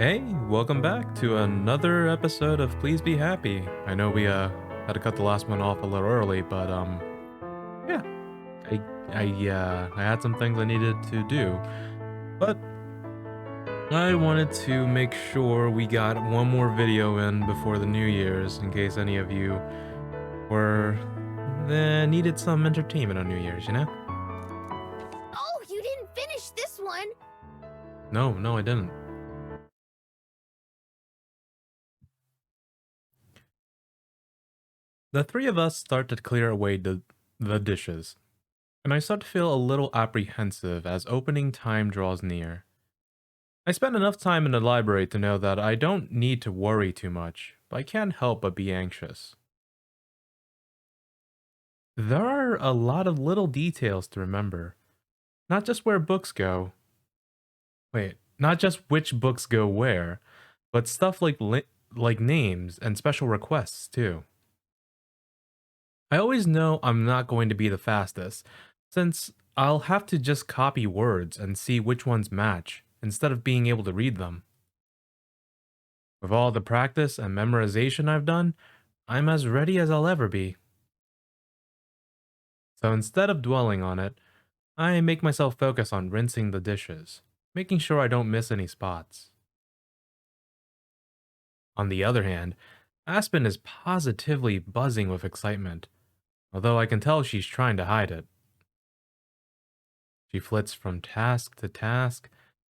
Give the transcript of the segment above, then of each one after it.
Hey, welcome back to another episode of Please Be Happy. I know we had to cut the last one off a little early, but yeah, I had some things I needed to do, but I wanted to make sure we got one more video in before the New Year's in case any of you were needed some entertainment on New Year's, you know? Oh, you didn't finish this one! No, I didn't. The three of us start to clear away the dishes, and I start to feel a little apprehensive as opening time draws near. I spend enough time in the library to know that I don't need to worry too much, but I can't help but be anxious. There are a lot of little details to remember, not just where books go. Not just which books go where, but stuff like names and special requests too. I always know I'm not going to be the fastest, since I'll have to just copy words and see which ones match instead of being able to read them. With all the practice and memorization I've done, I'm as ready as I'll ever be. So instead of dwelling on it, I make myself focus on rinsing the dishes, making sure I don't miss any spots. On the other hand, Aspen is positively buzzing with excitement, although I can tell she's trying to hide it. She flits from task to task,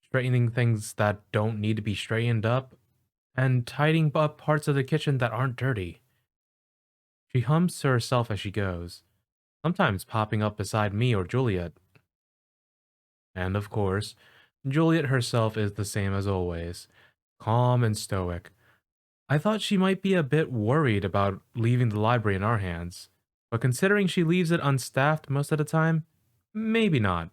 straightening things that don't need to be straightened up, and tidying up parts of the kitchen that aren't dirty. She hums to herself as she goes, sometimes popping up beside me or Juliet. And of course, Juliet herself is the same as always, calm and stoic. I thought she might be a bit worried about leaving the library in our hands, but considering she leaves it unstaffed most of the time, maybe not.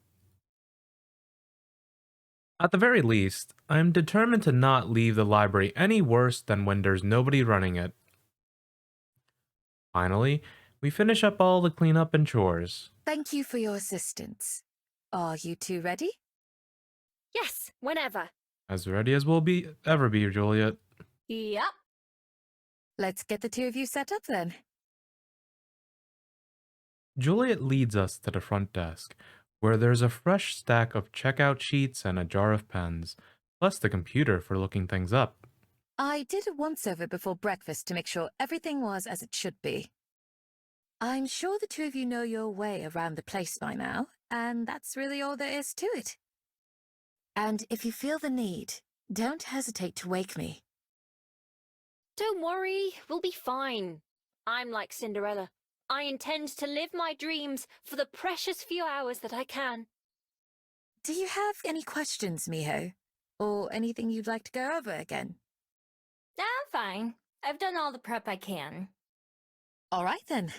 At the very least, I'm determined to not leave the library any worse than when there's nobody running it. Finally, we finish up all the cleanup and chores. Thank you for your assistance. Are you two ready? Yes, whenever. As ready as we'll ever be, Juliet. Yep. Let's get the two of you set up then. Juliet leads us to the front desk, where there's a fresh stack of checkout sheets and a jar of pens, plus the computer for looking things up. I did a once-over before breakfast to make sure everything was as it should be. I'm sure the two of you know your way around the place by now, and that's really all there is to it. And if you feel the need, don't hesitate to wake me. Don't worry, we'll be fine. I'm like Cinderella. I intend to live my dreams for the precious few hours that I can. Do you have any questions, Miho? Or anything you'd like to go over again? I'm fine. I've done all the prep I can. All right then.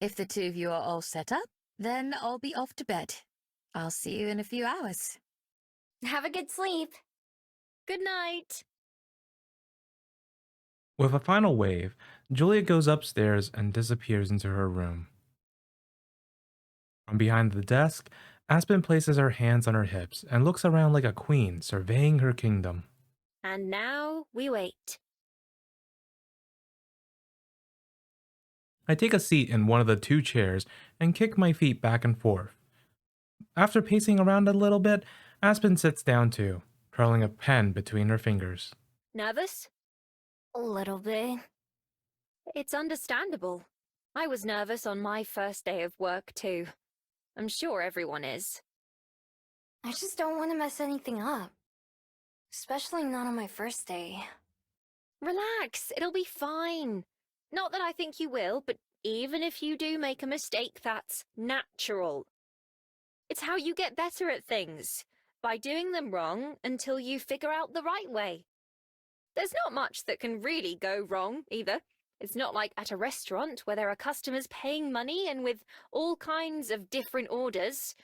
If the two of you are all set up, then I'll be off to bed. I'll see you in a few hours. Have a good sleep. Good night. With a final wave, Juliet goes upstairs and disappears into her room. From behind the desk, Aspen places her hands on her hips and looks around like a queen surveying her kingdom. And now we wait. I take a seat in one of the two chairs and kick my feet back and forth. After pacing around a little bit, Aspen sits down too, curling a pen between her fingers. Nervous? A little bit. It's understandable. I was nervous on my first day of work too. I'm sure everyone is. I just don't want to mess anything up. Especially not on my first day. Relax, it'll be fine. Not that I think you will, but even if you do make a mistake, that's natural. It's how you get better at things, by doing them wrong until you figure out the right way. There's not much that can really go wrong, either. It's not like at a restaurant where there are customers paying money and with all kinds of different orders.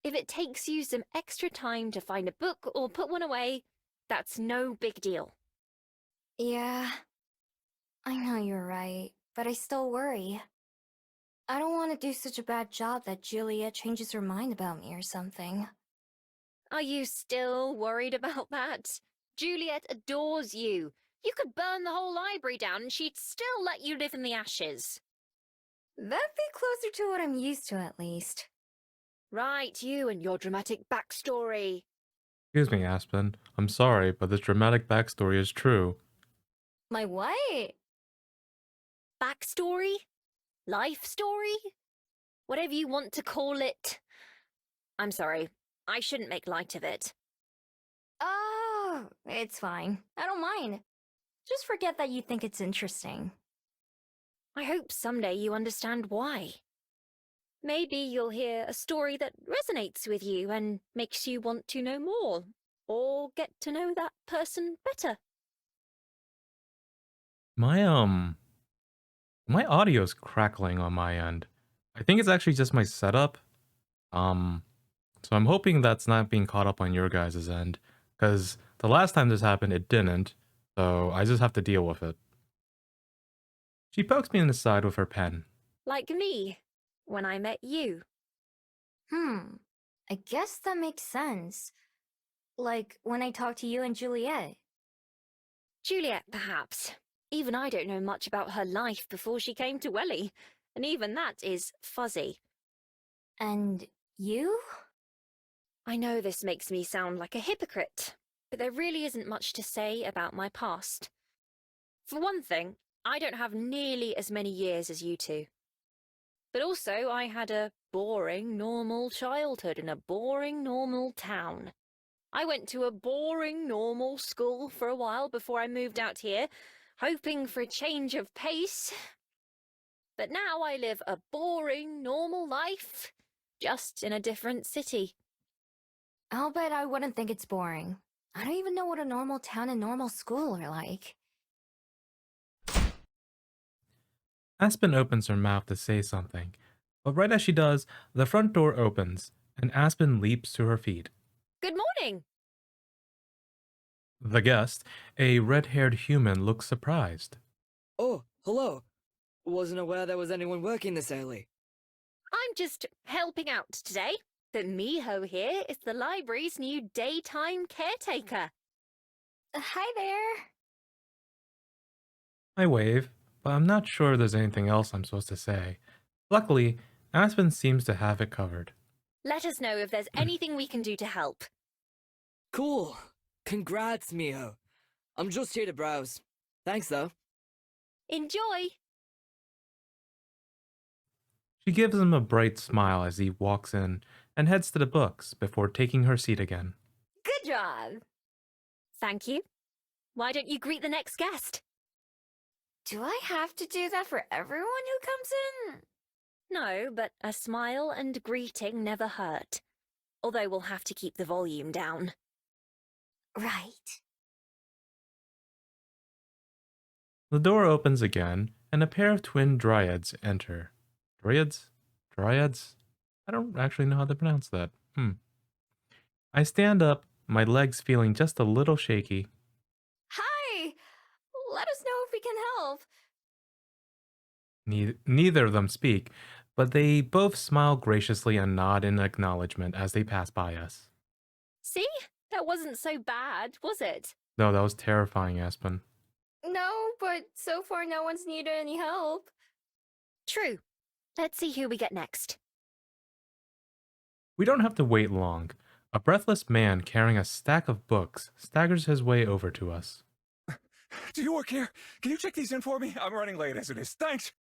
If it takes you some extra time to find a book or put one away, that's no big deal. Yeah, I know you're right, but I still worry. I don't want to do such a bad job that Julia changes her mind about me or something. Are you still worried about that? Juliet adores you. You could burn the whole library down and she'd still let you live in the ashes. That'd be closer to what I'm used to, at least. Right, you and your dramatic backstory. Excuse me, Aspen. I'm sorry, but this dramatic backstory is true. My what? Backstory? Life story? Whatever you want to call it. I'm sorry. I shouldn't make light of it. Oh, it's fine. I don't mind. Just forget that you think it's interesting. I hope someday you understand why. Maybe you'll hear a story that resonates with you and makes you want to know more, or get to know that person better. My my audio's crackling on my end. I think it's actually just my setup. Um, so I'm hoping that's not being caught up on your guys' end, because the last time this happened, it didn't. So I just have to deal with it. She pokes me in the side with her pen. Like me, when I met you. I guess that makes sense. Like when I talked to you and Juliet. Juliet, perhaps. Even I don't know much about her life before she came to Welly, and even that is fuzzy. And you? I know this makes me sound like a hypocrite, but there really isn't much to say about my past. For one thing, I don't have nearly as many years as you two. But also, I had a boring, normal childhood in a boring, normal town. I went to a boring, normal school for a while before I moved out here, hoping for a change of pace. But now I live a boring, normal life, just in a different city. I'll bet I wouldn't think it's boring. I don't even know what a normal town and normal school are like. Aspen opens her mouth to say something, but right as she does, the front door opens, and Aspen leaps to her feet. Good morning! The guest, a red-haired human, looks surprised. Oh, hello. Wasn't aware there was anyone working this early. I'm just helping out today. But Miho here is the library's new daytime caretaker. Hi there. I wave, but I'm not sure there's anything else I'm supposed to say. Luckily, Aspen seems to have it covered. Let us know if there's anything we can do to help. Cool. Congrats, Miho. I'm just here to browse. Thanks, though. Enjoy! She gives him a bright smile as he walks in and heads to the books before taking her seat again. Good job! Thank you. Why don't you greet the next guest? Do I have to do that for everyone who comes in? No, but a smile and greeting never hurt. Although we'll have to keep the volume down. Right. The door opens again, and a pair of twin dryads enter. Dryads? Dryads? I don't actually know how to pronounce that. I stand up, my legs feeling just a little shaky. Hi! Let us know if we can help. Neither of them speak, but they both smile graciously and nod in acknowledgement as they pass by us. See? That wasn't so bad, was it? No, that was terrifying, Aspen. No, but so far no one's needed any help. True. Let's see who we get next. We don't have to wait long. A breathless man carrying a stack of books staggers his way over to us. Do you work here? Can you check these in for me? I'm running late as it is. Thanks.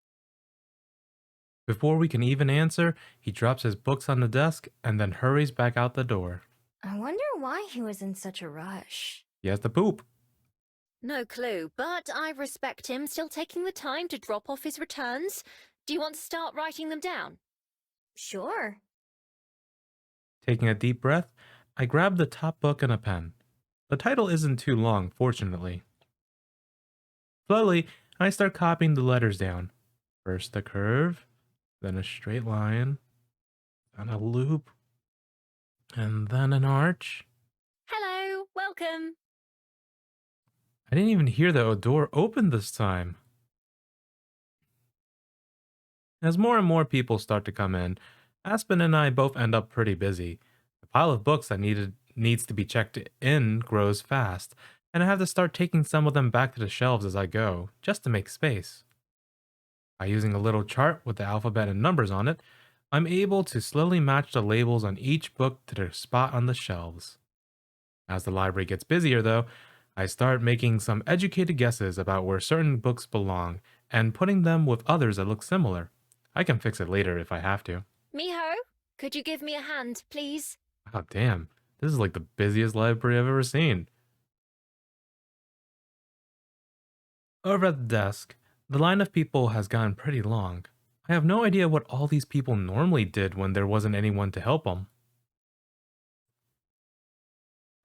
Before we can even answer, he drops his books on the desk and then hurries back out the door. I wonder why he was in such a rush. He has to poop. No clue, but I respect him still taking the time to drop off his returns. Do you want to start writing them down? Sure. Taking a deep breath, I grab the top book and a pen. The title isn't too long, fortunately. Slowly, I start copying the letters down. First a curve, then a straight line, then a loop, and then an arch. Hello, welcome. I didn't even hear the door open this time. As more and more people start to come in, Aspen and I both end up pretty busy. The pile of books that needs to be checked in grows fast, and I have to start taking some of them back to the shelves as I go, just to make space. By using a little chart with the alphabet and numbers on it, I'm able to slowly match the labels on each book to their spot on the shelves. As the library gets busier, though, I start making some educated guesses about where certain books belong and putting them with others that look similar. I can fix it later if I have to. Miho, could you give me a hand, please? Oh, damn. This is like the busiest library I've ever seen. Over at the desk, the line of people has gotten pretty long. I have no idea what all these people normally did when there wasn't anyone to help them.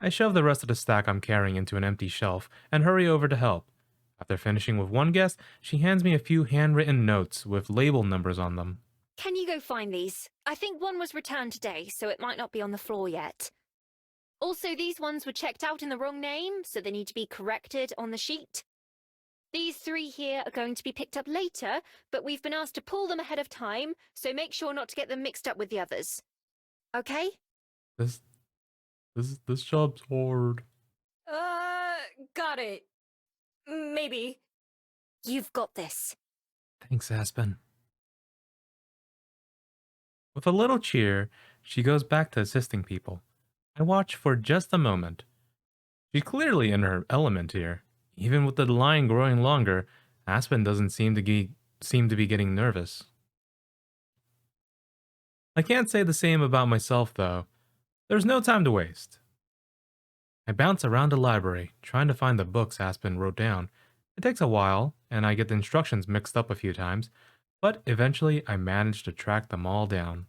I shove the rest of the stack I'm carrying into an empty shelf and hurry over to help. After finishing with one guest, she hands me a few handwritten notes with label numbers on them. Can you go find these? I think one was returned today, so it might not be on the floor yet. Also, these ones were checked out in the wrong name, so they need to be corrected on the sheet. These 3 here are going to be picked up later, but we've been asked to pull them ahead of time, so make sure not to get them mixed up with the others. Okay? This job's hard. Got it. Maybe. You've got this. Thanks, Aspen. With a little cheer, she goes back to assisting people. I watch for just a moment. She's clearly in her element here. Even with the line growing longer, Aspen doesn't seem to be getting nervous. I can't say the same about myself, though. There's no time to waste. I bounce around the library, trying to find the books Aspen wrote down. It takes a while, and I get the instructions mixed up a few times, but eventually I manage to track them all down.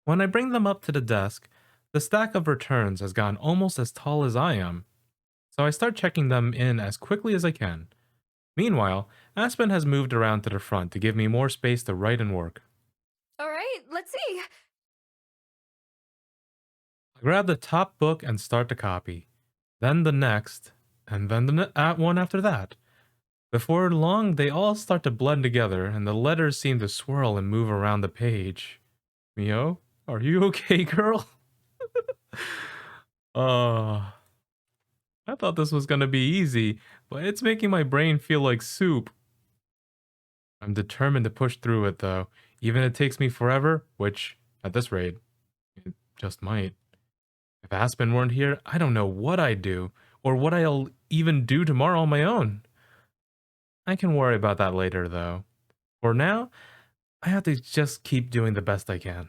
When I bring them up to the desk, the stack of returns has gotten almost as tall as I am, so I start checking them in as quickly as I can. Meanwhile, Aspen has moved around to the front to give me more space to write and work. Alright, let's see. I grab the top book and start to copy, then the next, and then the one after that. Before long, they all start to blend together, and the letters seem to swirl and move around the page. Mio, are you okay, girl? I thought this was gonna be easy, but it's making my brain feel like soup. I'm determined to push through it, though, even if it takes me forever, which, at this rate, it just might. If Aspen weren't here, I don't know what I'd do, or what I'll even do tomorrow on my own. I can worry about that later, though. For now, I have to just keep doing the best I can.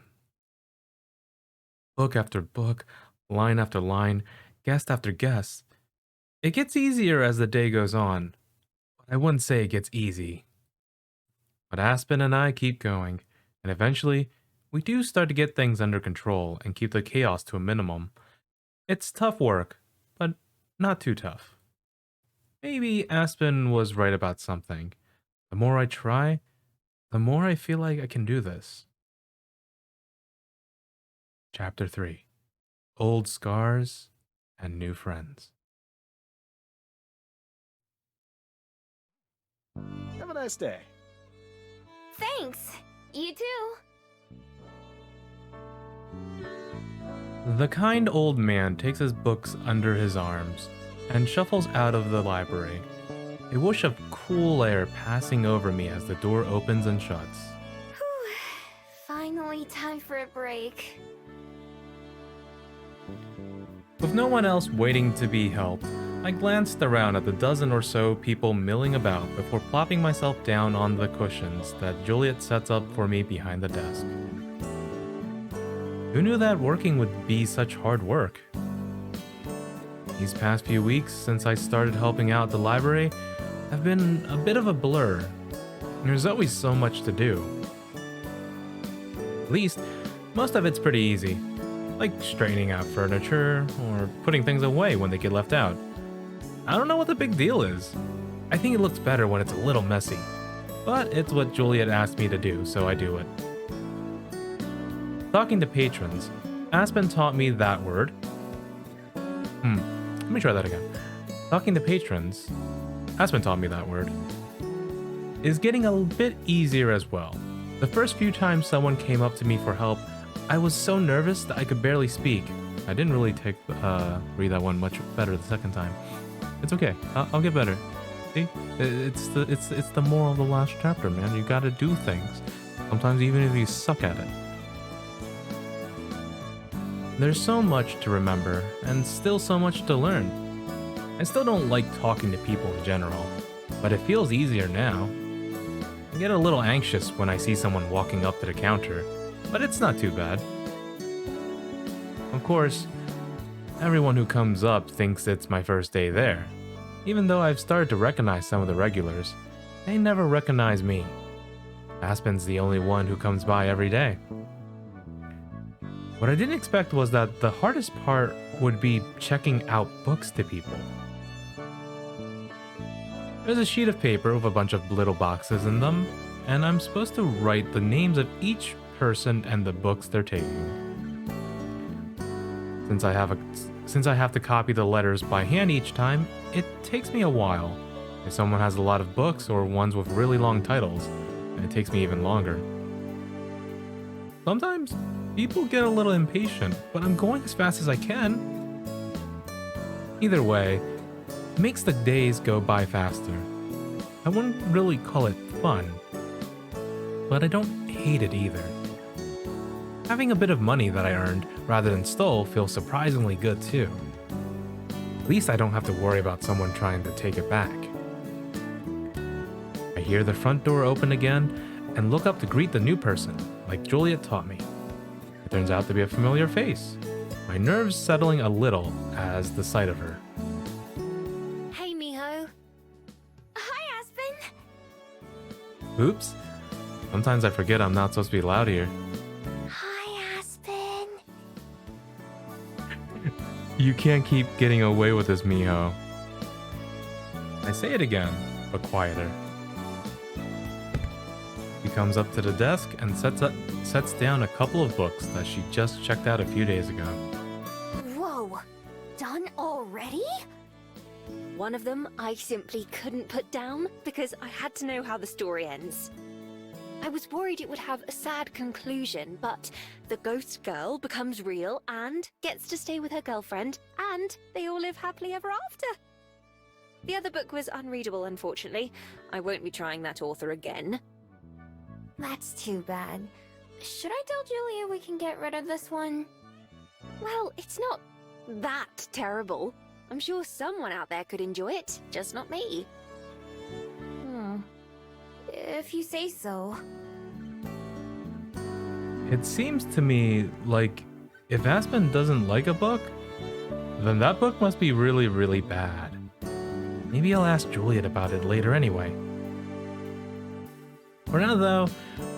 Book after book, line after line, guest after guest. It gets easier as the day goes on, but I wouldn't say it gets easy. But Aspen and I keep going, and eventually, we do start to get things under control and keep the chaos to a minimum. It's tough work, but not too tough. Maybe Aspen was right about something. The more I try, the more I feel like I can do this. Chapter 3: Old Scars and New Friends. Have a nice day. Thanks. You too. The kind old man takes his books under his arms and shuffles out of the library, a whoosh of cool air passing over me as the door opens and shuts. Whew. Finally time for a break. With no one else waiting to be helped, I glanced around at the dozen or so people milling about before plopping myself down on the cushions that Juliet sets up for me behind the desk. Who knew that working would be such hard work? These past few weeks since I started helping out the library have been a bit of a blur. There's always so much to do. At least, most of it's pretty easy, like straightening out furniture or putting things away when they get left out. I don't know what the big deal is. I think it looks better when it's a little messy, but it's what Juliet asked me to do, so I do it. Talking to patrons, Aspen taught me that word. Let me try that again. Talking to patrons, Aspen taught me that word, is getting a bit easier as well. The first few times someone came up to me for help, I was so nervous that I could barely speak. I didn't really read that one much better the second time. It's okay. I'll get better. See, it's the moral of the last chapter, man. You gotta do things, sometimes even if you suck at it. There's so much to remember, and still so much to learn. I still don't like talking to people in general, but it feels easier now. I get a little anxious when I see someone walking up to the counter, but it's not too bad. Of course, everyone who comes up thinks it's my first day there. Even though I've started to recognize some of the regulars, they never recognize me. Aspen's the only one who comes by every day. What I didn't expect was that the hardest part would be checking out books to people. There's a sheet of paper with a bunch of little boxes in them, and I'm supposed to write the names of each person and the books they're taking. Since I have to copy the letters by hand each time, it takes me a while. If someone has a lot of books or ones with really long titles, it takes me even longer. Sometimes people get a little impatient, but I'm going as fast as I can. Either way, it makes the days go by faster. I wouldn't really call it fun, but I don't hate it either. Having a bit of money that I earned rather than stole feels surprisingly good too. At least I don't have to worry about someone trying to take it back. I hear the front door open again and look up to greet the new person, like Juliet taught me. It turns out to be a familiar face, my nerves settling a little as the sight of her. Hey, Miho. Hi, Aspen! Oops. Sometimes I forget I'm not supposed to be loud here. Hi, Aspen! You can't keep getting away with this, Miho. I say it again, but quieter. She comes up to the desk and sets down a couple of books that she just checked out a few days ago. Whoa! Done already? One of them I simply couldn't put down because I had to know how the story ends. I was worried it would have a sad conclusion, but the ghost girl becomes real and gets to stay with her girlfriend, and they all live happily ever after. The other book was unreadable, unfortunately. I won't be trying that author again. That's too bad. Should I tell Julia we can get rid of this one? Well, it's not that terrible. I'm sure someone out there could enjoy it, just not me. If you say so. It seems to me like if Aspen doesn't like a book, then that book must be really, really bad. Maybe I'll ask Juliet about it later anyway. For now though,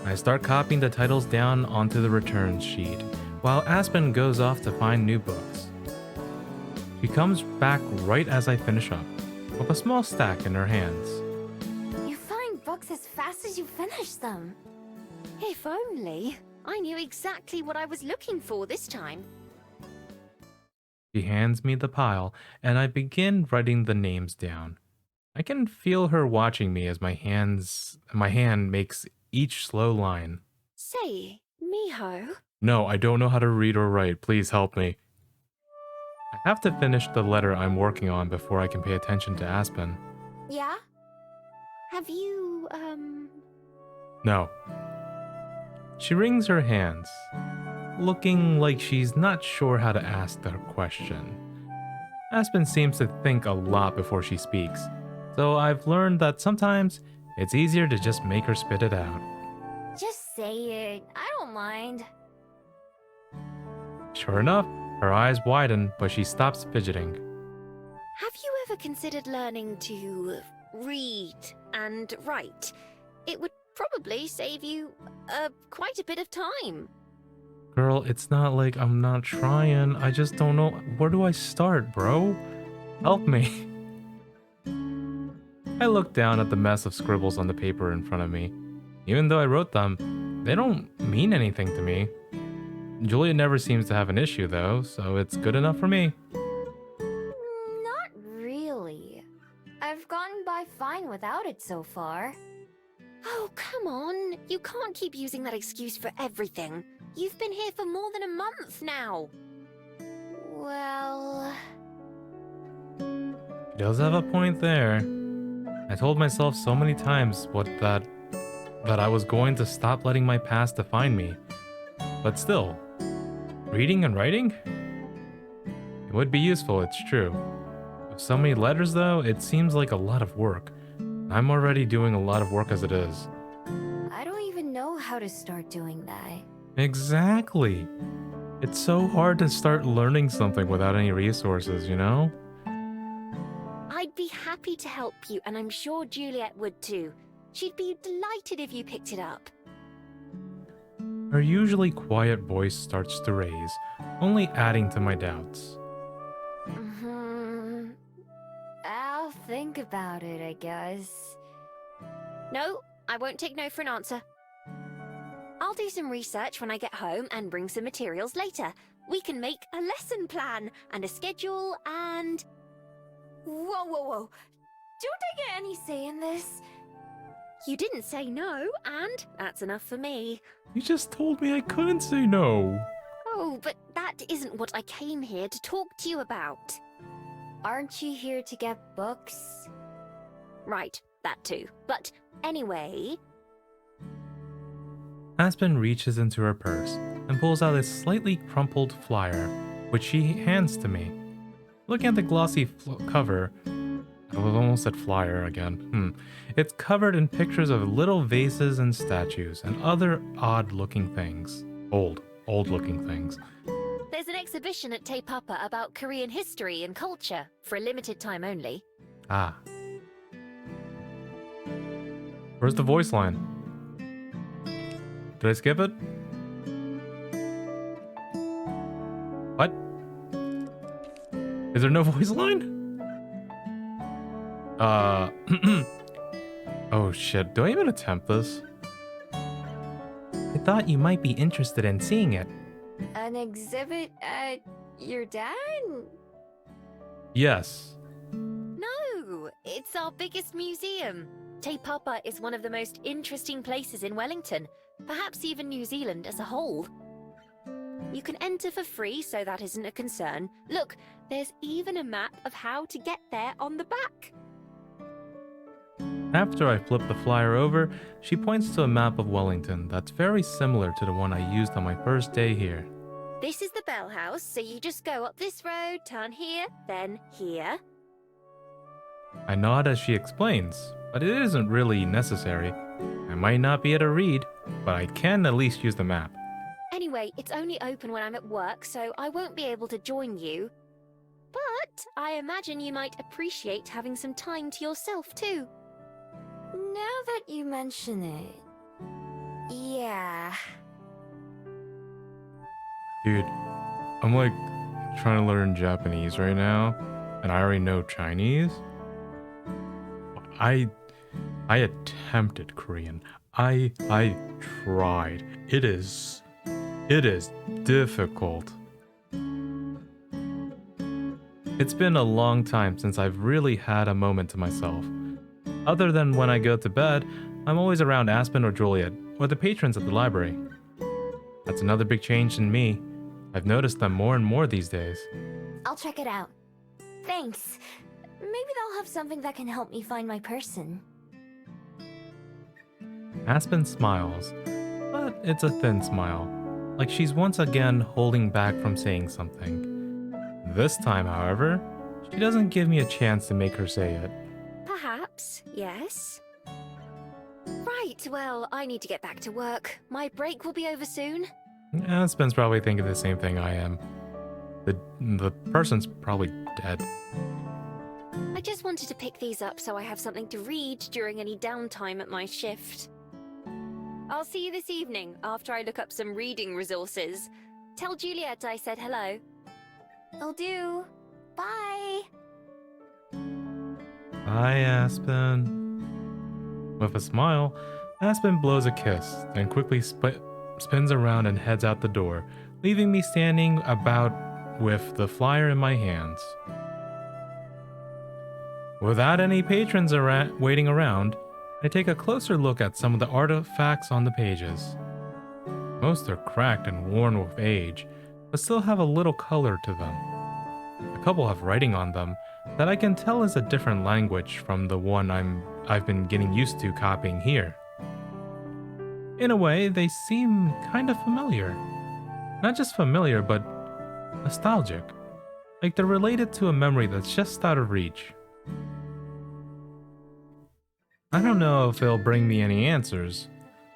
I start copying the titles down onto the returns sheet, while Aspen goes off to find new books. She comes back right as I finish up, with a small stack in her hands. You find books as fast as you finish them. If only. I knew exactly what I was looking for this time. She hands me the pile, and I begin writing the names down. I can feel her watching me as my hand makes each slow line. Say, Miho. No, I don't know how to read or write. Please help me. I have to finish the letter I'm working on before I can pay attention to Aspen. Yeah? Have you, No. She wrings her hands, looking like she's not sure how to ask the question. Aspen seems to think a lot before she speaks, so I've learned that sometimes it's easier to just make her spit it out. Just say it. I don't mind. Sure enough, her eyes widen, but she stops fidgeting. Have you ever considered learning to read and write? It would probably save you quite a bit of time. Girl, it's not like I'm not trying. I just don't know. Where do I start, bro? Help me. I look down at the mess of scribbles on the paper in front of me. Even though I wrote them, they don't mean anything to me. Julia never seems to have an issue though, so it's good enough for me. Not really. I've gotten by fine without it so far. Oh, come on. You can't keep using that excuse for everything. You've been here for more than a month now. She does have a point there. I told myself so many times that I was going to stop letting my past define me. But still, reading and writing? It would be useful, it's true. With so many letters though, it seems like a lot of work. I'm already doing a lot of work as it is. I don't even know how to start doing that. Exactly. It's so hard to start learning something without any resources, you know? I'd be happy to help you, and I'm sure Juliet would too. She'd be delighted if you picked it up. Her usually quiet voice starts to raise, only adding to my doubts. I'll think about it, I guess. No, I won't take no for an answer. I'll do some research when I get home and bring some materials later. We can make a lesson plan and a schedule and... Whoa, whoa, whoa. Don't I get any say in this? You didn't say no, and that's enough for me. You just told me I couldn't say no. Oh, but that isn't what I came here to talk to you about. Aren't you here to get books? Right, that too. But anyway... Aspen reaches into her purse and pulls out a slightly crumpled flyer, which she hands to me. Looking at the glossy cover, I almost said flyer again. It's covered in pictures of little vases and statues and other odd-looking things. Old-looking things. There's an exhibition at Te Papa about Korean history and culture, for a limited time only. Ah. Where's the voice line? Did I skip it? What? Is there no voice line? Oh shit, do I even attempt this? I thought you might be interested in seeing it. An exhibit at your dad? Yes. No, it's our biggest museum. Te Papa is one of the most interesting places in Wellington, perhaps even New Zealand as a whole. You can enter for free, so that isn't a concern. Look, there's even a map of how to get there on the back. After I flip the flyer over, she points to a map of Wellington that's very similar to the one I used on my first day here. This is the Bell House, so you just go up this road, turn here, then here. I nod as she explains, but it isn't really necessary. I might not be able to read, but I can at least use the map. Anyway, it's only open when I'm at work, so I won't be able to join you. But I imagine you might appreciate having some time to yourself too. Now that you mention it... Yeah. Dude, I'm like trying to learn Japanese right now, and I already know Chinese. I attempted Korean. I tried. It is difficult. It's been a long time since I've really had a moment to myself. Other than when I go to bed, I'm always around Aspen or Juliet, or the patrons at the library. That's another big change in me. I've noticed them more and more these days. I'll check it out. Thanks. Maybe they'll have something that can help me find my person. Aspen smiles, but it's a thin smile, like she's once again holding back from saying something. This time, however, she doesn't give me a chance to make her say it. Perhaps, yes. Right, well, I need to get back to work. My break will be over soon. Aspen's probably thinking the same thing I am. The person's probably dead. I just wanted to pick these up so I have something to read during any downtime at my shift. I'll see you this evening after I look up some reading resources. Tell Juliet I said hello. I'll do. Bye! Bye, Aspen. With a smile, Aspen blows a kiss, then quickly spins around and heads out the door, leaving me standing about with the flyer in my hands. Without any patrons waiting around, I take a closer look at some of the artifacts on the pages. Most are cracked and worn with age, but still have a little color to them. A couple have writing on them that I can tell is a different language from the one I've been getting used to copying here. In a way, they seem kind of familiar. Not just familiar, but nostalgic. Like they're related to a memory that's just out of reach. I don't know if it'll bring me any answers,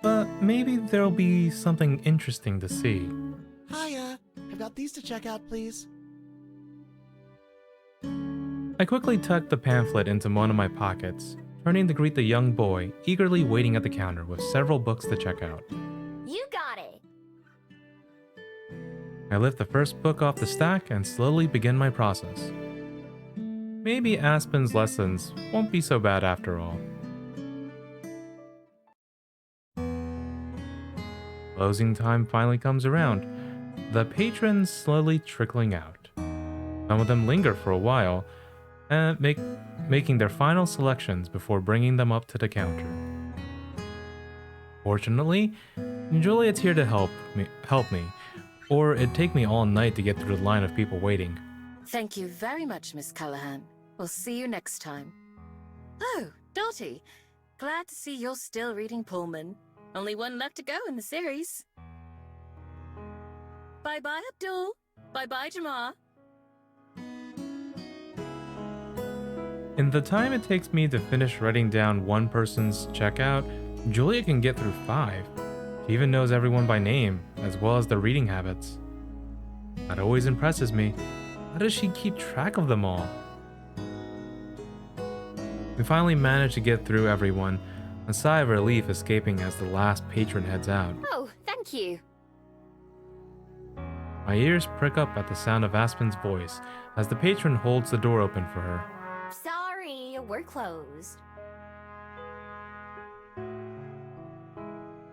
but maybe there'll be something interesting to see. Hiya. I've got these to check out, please. I quickly tucked the pamphlet into one of my pockets, turning to greet the young boy eagerly waiting at the counter with several books to check out. You got it. I lift the first book off the stack and slowly begin my process. Maybe Aspen's lessons won't be so bad after all. Closing time finally comes around, the patrons slowly trickling out. Some of them linger for a while, and making their final selections before bringing them up to the counter. Fortunately, Juliet's here to help me, or it'd take me all night to get through the line of people waiting. Thank you very much, Miss Callahan. We'll see you next time. Oh, Dottie. Glad to see you're still reading Pullman. Only one left to go in the series. Bye-bye, Abdul. Bye-bye, Jamar. In the time it takes me to finish writing down one person's checkout, Juliet can get through 5. She even knows everyone by name, as well as their reading habits. That always impresses me. How does she keep track of them all? We finally manage to get through everyone, a sigh of relief escaping as the last patron heads out. Oh, thank you. My ears prick up at the sound of Aspen's voice as the patron holds the door open for her. Sorry, we're closed.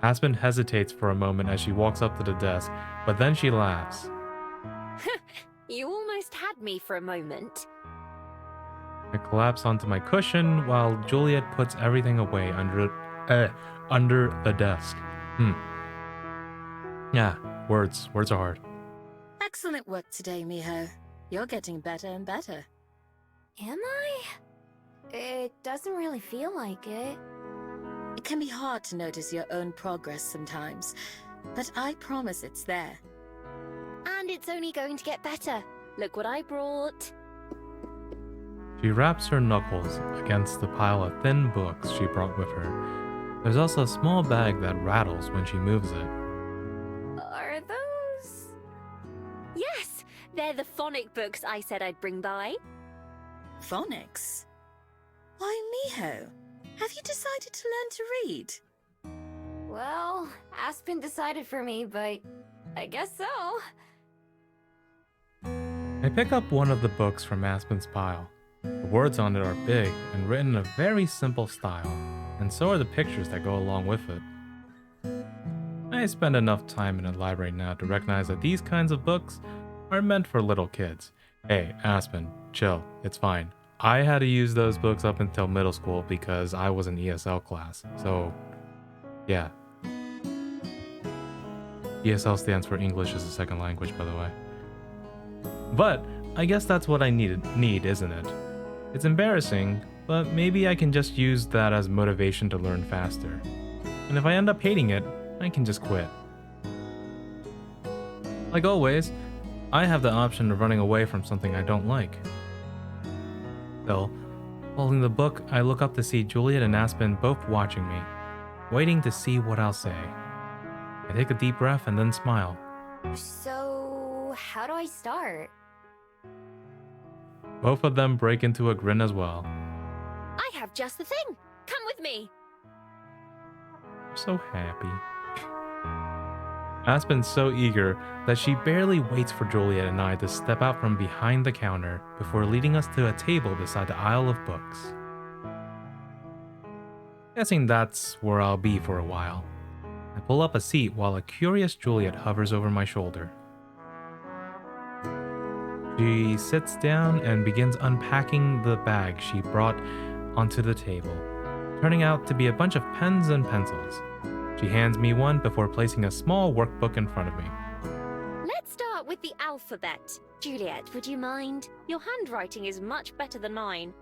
Aspen hesitates for a moment as she walks up to the desk, but then she laughs. You almost had me for a moment. I collapse onto my cushion while Juliet puts everything away under the desk. Yeah, words are hard. Excellent work today, Miho. You're getting better and better. Am I? It doesn't really feel like it. It can be hard to notice your own progress sometimes, but I promise it's there. And it's only going to get better. Look what I brought. She raps her knuckles against the pile of thin books she brought with her. There's also a small bag that rattles when she moves it. Are those? Yes, they're the phonic books I said I'd bring by. Phonics? Why, Miho? Have you decided to learn to read? Well, Aspen decided for me, but I guess so. I pick up one of the books from Aspen's pile. The words on it are big and written in a very simple style, and so are the pictures that go along with it. I spend enough time in a library now to recognize that these kinds of books are meant for little kids. Hey, Aspen, chill, it's fine. I had to use those books up until middle school because I was in ESL class, so yeah. ESL stands for English as a Second Language, by the way. But I guess that's what I need, isn't it? It's embarrassing, but maybe I can just use that as motivation to learn faster. And if I end up hating it, I can just quit. Like always, I have the option of running away from something I don't like. Still, holding the book, I look up to see Juliet and Aspen both watching me, waiting to see what I'll say. I take a deep breath and then smile. So, how do I start? Both of them break into a grin as well. I have just the thing. Come with me. I'm so happy. Aspen's so eager that she barely waits for Juliet and I to step out from behind the counter before leading us to a table beside the aisle of books. Guessing that's where I'll be for a while. I pull up a seat while a curious Juliet hovers over my shoulder. She sits down and begins unpacking the bag she brought onto the table, turning out to be a bunch of pens and pencils. She hands me one before placing a small workbook in front of me. Let's start with with the alphabet. Juliet, would you mind? Your handwriting is much better than mine.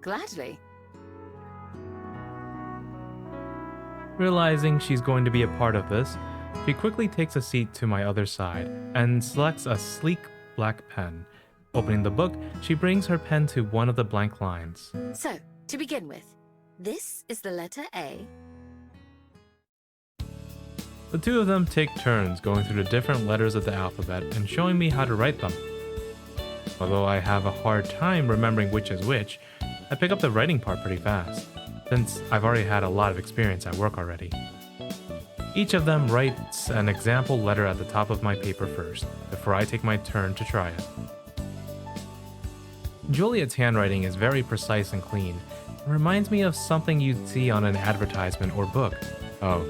Gladly. Realizing she's going to be a part of this, she quickly takes a seat to my other side and selects a sleek black pen. Opening the book, she brings her pen to one of the blank lines. So, to begin with, this is the letter A. The two of them take turns going through the different letters of the alphabet and showing me how to write them. Although I have a hard time remembering which is which, I pick up the writing part pretty fast, since I've already had a lot of experience at work already. Each of them writes an example letter at the top of my paper first, before I take my turn to try it. Juliet's handwriting is very precise and clean. It reminds me of something you'd see on an advertisement or book. Oh,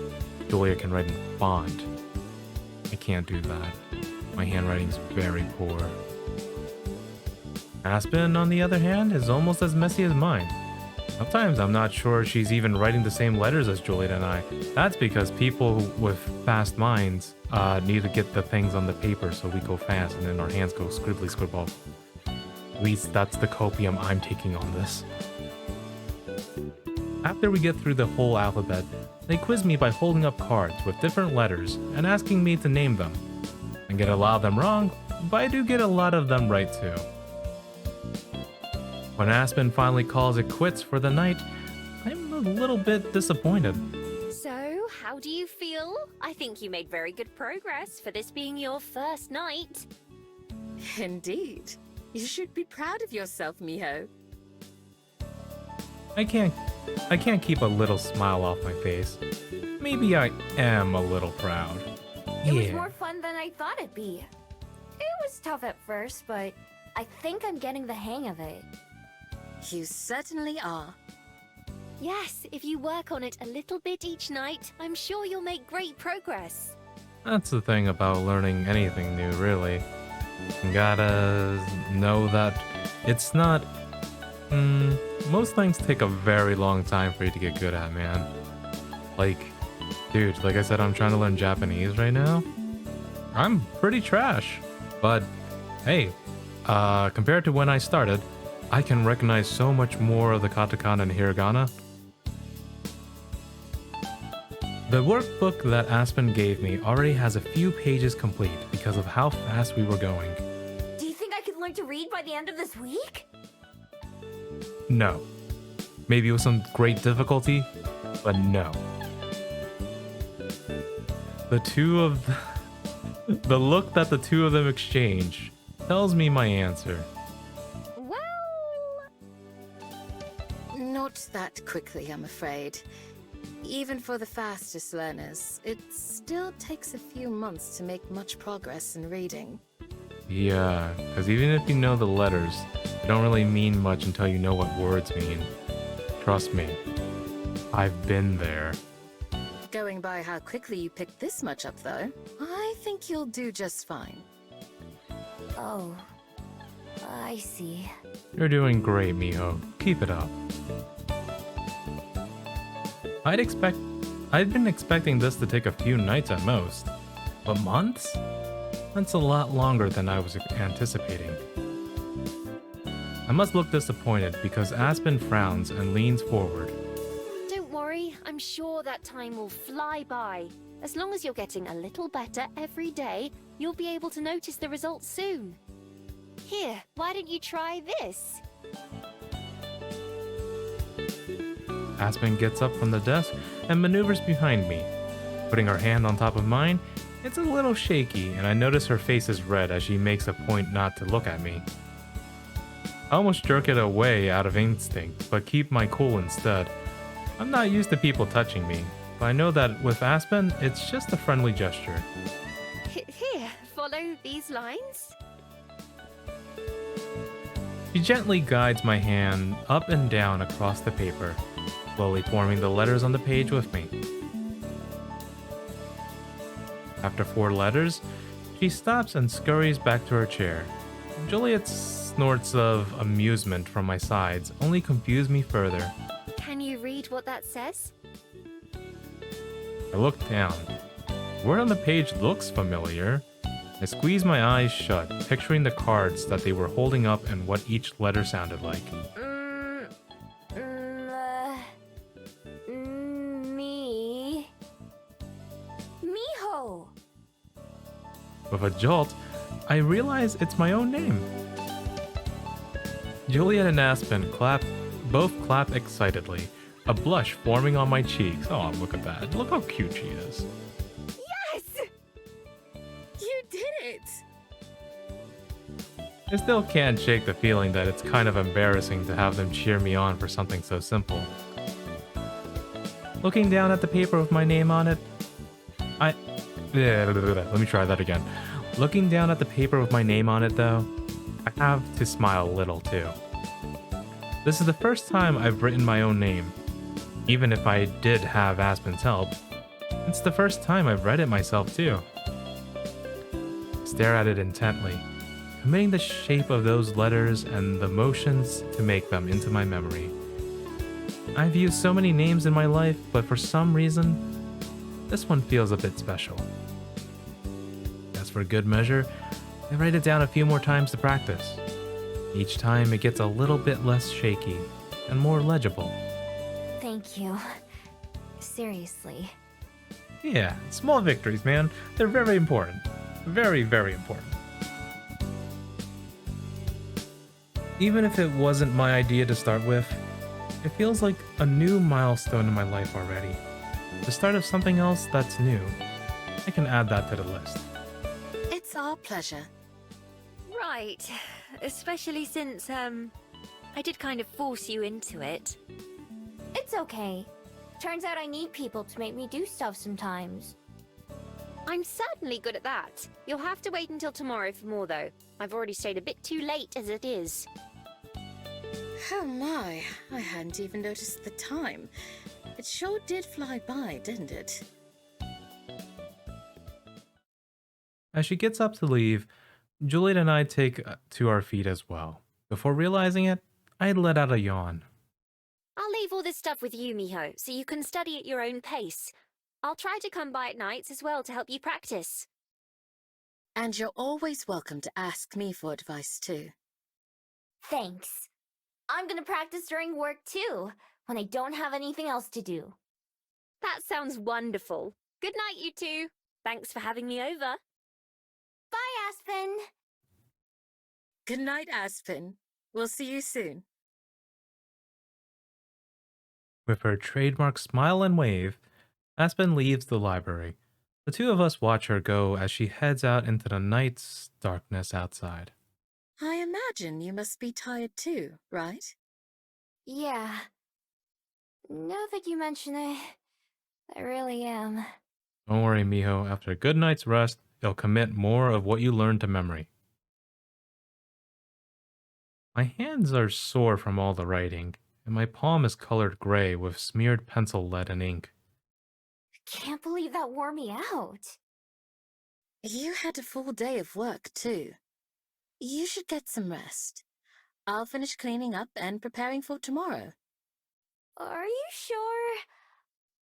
Juliet can write in font. I can't do that. My handwriting's very poor. Aspen, on the other hand, is almost as messy as mine. Sometimes I'm not sure she's even writing the same letters as Juliet and I. That's because people with fast minds need to get the things on the paper so we go fast and then our hands go scribbly scribble. At least that's the copium I'm taking on this. After we get through the whole alphabet, they quiz me by holding up cards with different letters and asking me to name them. I get a lot of them wrong, but I do get a lot of them right too. When Aspen finally calls it quits for the night, I'm a little bit disappointed. So, how do you feel? I think you made very good progress for this being your first night. Indeed. You should be proud of yourself, Miho. I can't keep a little smile off my face. Maybe I am a little proud. It was Yeah. more fun than I thought it'd be. It was tough at first, but I think I'm getting the hang of it. You certainly are. Yes, if you work on it a little bit each night, I'm sure you'll make great progress. That's the thing about learning anything new, really. You gotta know that it's not... most things take a very long time for you to get good at, man. Like, dude, like I said, I'm trying to learn Japanese right now. I'm pretty trash. But, hey, compared to when I started, I can recognize so much more of the katakana and hiragana. The workbook that Aspen gave me already has a few pages complete because of how fast we were going. Do you think I could learn to read by the end of this week? No. Maybe with some great difficulty, but no. The look that the two of them exchange tells me my answer. Well, Not that quickly, I'm afraid. Even for the fastest learners, it still takes a few months to make much progress in reading. Yeah, because even if you know the letters, they don't really mean much until you know what words mean. Trust me, I've been there. Going by how quickly you picked this much up, though, I think you'll do just fine. Oh, I see. You're doing great, Miho. Keep it up. I'd been expecting this to take a few nights at most, but months? That's a lot longer than I was anticipating. I must look disappointed because Aspen frowns and leans forward. don't worry, I'm sure that time will fly by. As long as you're getting a little better every day, you'll be able to notice the results soon. Here, why don't you try this? Aspen gets up from the desk and maneuvers behind me. Putting her hand on top of mine, it's a little shaky, and I notice her face is red as she makes a point not to look at me. I almost jerk it away out of instinct, but keep my cool instead. I'm not used to people touching me, but I know that with Aspen, it's just a friendly gesture. Here, follow these lines. She gently guides my hand up and down across the paper, slowly forming the letters on the page with me. After 4 letters, she stops and scurries back to her chair. Juliet's snorts of amusement from my sides only confuse me further. Can you read what that says? I look down. The word on the page looks familiar. I squeezed my eyes shut, picturing the cards that they were holding up and what each letter sounded like. Mm, me. Miho! With a jolt, I realize it's my own name. Juliet and Aspen both clap excitedly, a blush forming on my cheeks. Oh, look at that. Look how cute she is. Yes! You did it! I still can't shake the feeling that it's kind of embarrassing to have them cheer me on for something so simple. Looking down at the paper with my name on it, let me try that again. Looking down at the paper with my name on it, though, I have to smile a little too. This is the first time I've written my own name. Even if I did have Aspen's help, it's the first time I've read it myself too. Stare at it intently, committing the shape of those letters and the motions to make them into my memory. I've used so many names in my life, but for some reason, this one feels a bit special. As for good measure, I write it down a few more times to practice. Each time it gets a little bit less shaky and more legible. Thank you. Seriously. Yeah, small victories, man. They're very important. Very, very important. Even if it wasn't my idea to start with, it feels like a new milestone in my life already. The start of something else that's new. I can add that to the list. It's our pleasure. Right. Especially since, I did kind of force you into it. It's okay. Turns out I need people to make me do stuff sometimes. I'm certainly good at that. You'll have to wait until tomorrow for more, though. I've already stayed a bit too late as it is. Oh my, I hadn't even noticed the time. It sure did fly by, didn't it? As she gets up to leave, Juliet and I take to our feet as well. Before realizing it, I let out a yawn. I'll leave all this stuff with you, Miho, so you can study at your own pace. I'll try to come by at nights as well to help you practice. And you're always welcome to ask me for advice too. Thanks. I'm gonna practice during work too, when I don't have anything else to do. That sounds wonderful. Good night, you two. Thanks for having me over. Bye, Aspen! Good night, Aspen. We'll see you soon. With her trademark smile and wave, Aspen leaves the library. The two of us watch her go as she heads out into the night's darkness outside. I imagine you must be tired too, right? Yeah. Now that you mention it, I really am. Don't worry, Miho. After a good night's rest, you'll commit more of what you learned to memory. My hands are sore from all the writing, and my palm is colored gray with smeared pencil lead and ink. Can't believe that wore me out. You had a full day of work too. You should get some rest. I'll finish cleaning up and preparing for tomorrow. Are you sure?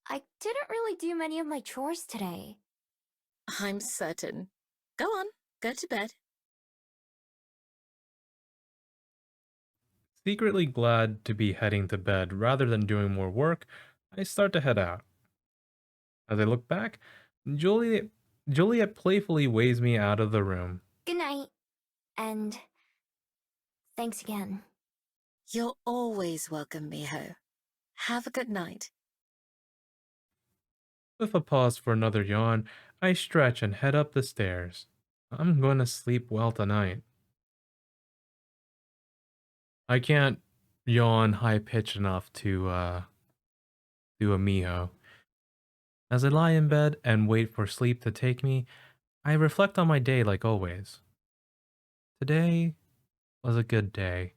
I didn't really do many of my chores today. I'm certain. Go on, go to bed. Secretly glad to be heading to bed rather than doing more work, I start to head out. As I look back, Juliet playfully waves me out of the room. Good night. And thanks again. You're always welcome, Miho. Have a good night. With a pause for another yawn, I stretch and head up the stairs. I'm going to sleep well tonight. I can't yawn high pitched enough to do a Miho. As I lie in bed and wait for sleep to take me, I reflect on my day like always. Today was a good day.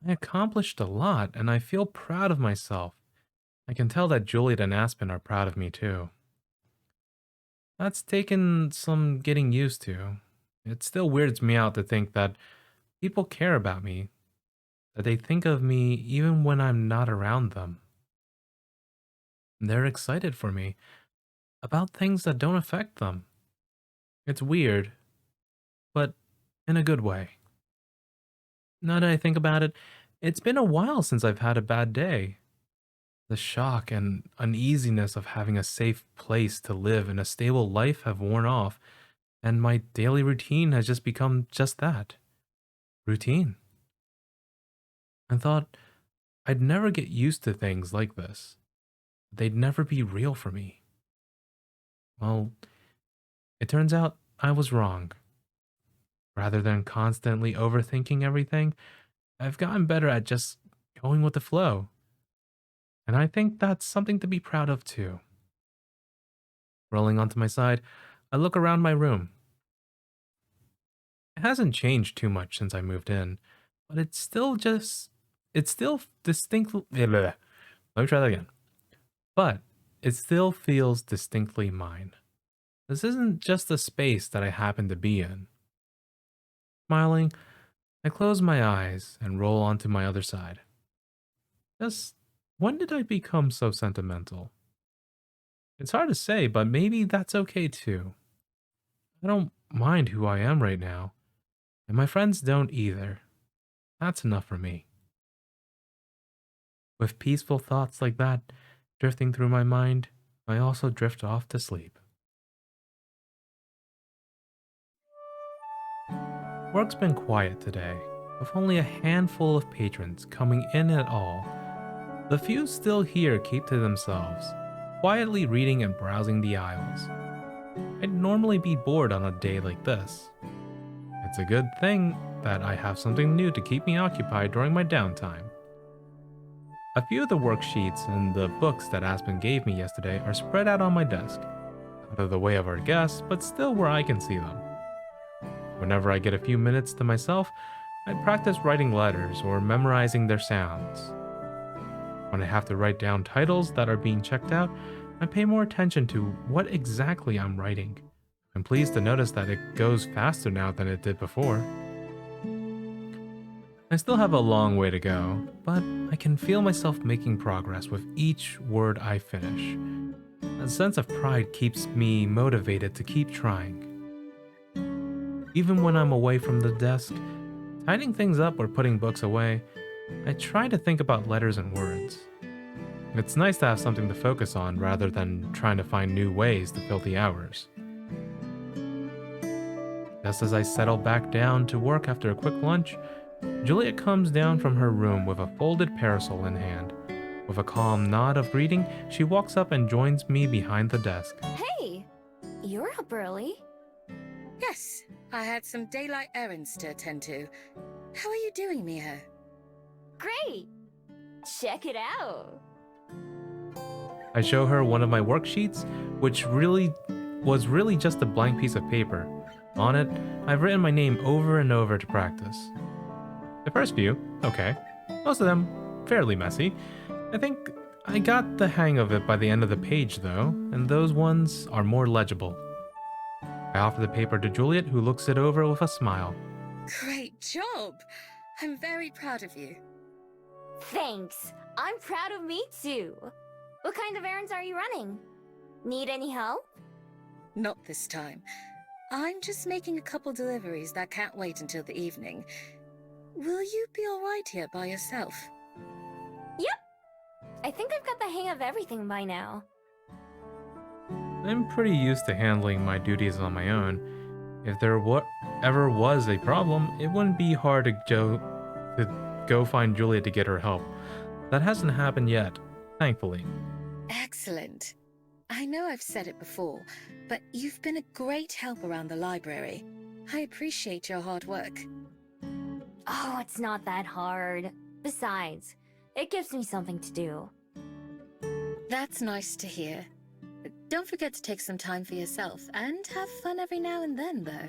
I accomplished a lot and I feel proud of myself. I can tell that Juliet and Aspen are proud of me too. That's taken some getting used to. It still weirds me out to think that people care about me, that they think of me even when I'm not around them. They're excited for me about things that don't affect them. It's weird, in a good way. Now that I think about it, it's been a while since I've had a bad day. The shock and uneasiness of having a safe place to live and a stable life have worn off, and my daily routine has just become just that, routine. I thought I'd never get used to things like this. They'd never be real for me. Well, it turns out I was wrong. Rather than constantly overthinking everything, I've gotten better at just going with the flow. And I think that's something to be proud of too. Rolling onto my side, I look around my room. It hasn't changed too much since I moved in, but it's still distinctly, let me try that again. But it still feels distinctly mine. This isn't just a space that I happen to be in. Smiling, I close my eyes and roll onto my other side. Just when did I become so sentimental? It's hard to say, but maybe that's okay too. I don't mind who I am right now, and my friends don't either. That's enough for me. With peaceful thoughts like that drifting through my mind, I also drift off to sleep. Work's been quiet today, with only a handful of patrons coming in at all. The few still here keep to themselves, quietly reading and browsing the aisles. I'd normally be bored on a day like this. It's a good thing that I have something new to keep me occupied during my downtime. A few of the worksheets and the books that Aspen gave me yesterday are spread out on my desk, out of the way of our guests, but still where I can see them. Whenever I get a few minutes to myself, I practice writing letters or memorizing their sounds. When I have to write down titles that are being checked out, I pay more attention to what exactly I'm writing. I'm pleased to notice that it goes faster now than it did before. I still have a long way to go, but I can feel myself making progress with each word I finish. A sense of pride keeps me motivated to keep trying. Even when I'm away from the desk, tidying things up or putting books away, I try to think about letters and words. It's nice to have something to focus on rather than trying to find new ways to fill the hours. Just as I settle back down to work after a quick lunch, Juliet comes down from her room with a folded parasol in hand. With a calm nod of greeting, she walks up and joins me behind the desk. Hey, you're up early. Yes, I had some daylight errands to attend to. How are you doing, Mia? Great. Check it out. I show her one of my worksheets, which was really just a blank piece of paper. On it, I've written my name over and over to practice. The first few, okay. Most of them, fairly messy. I think I got the hang of it by the end of the page, though, and those ones are more legible. I offer the paper to Juliet, who looks it over with a smile. Great job! I'm very proud of you. Thanks. I'm proud of me too. What kind of errands are you running? Need any help? Not this time. I'm just making a couple deliveries that can't wait until the evening. Will you be alright here by yourself? Yep. I think I've got the hang of everything by now. I'm pretty used to handling my duties on my own. If there ever was a problem, it wouldn't be hard to go find Juliet to get her help. That hasn't happened yet, thankfully. Excellent. I know I've said it before, but you've been a great help around the library. I appreciate your hard work. Oh, it's not that hard. Besides, it gives me something to do. That's nice to hear. Don't forget to take some time for yourself and have fun every now and then, though.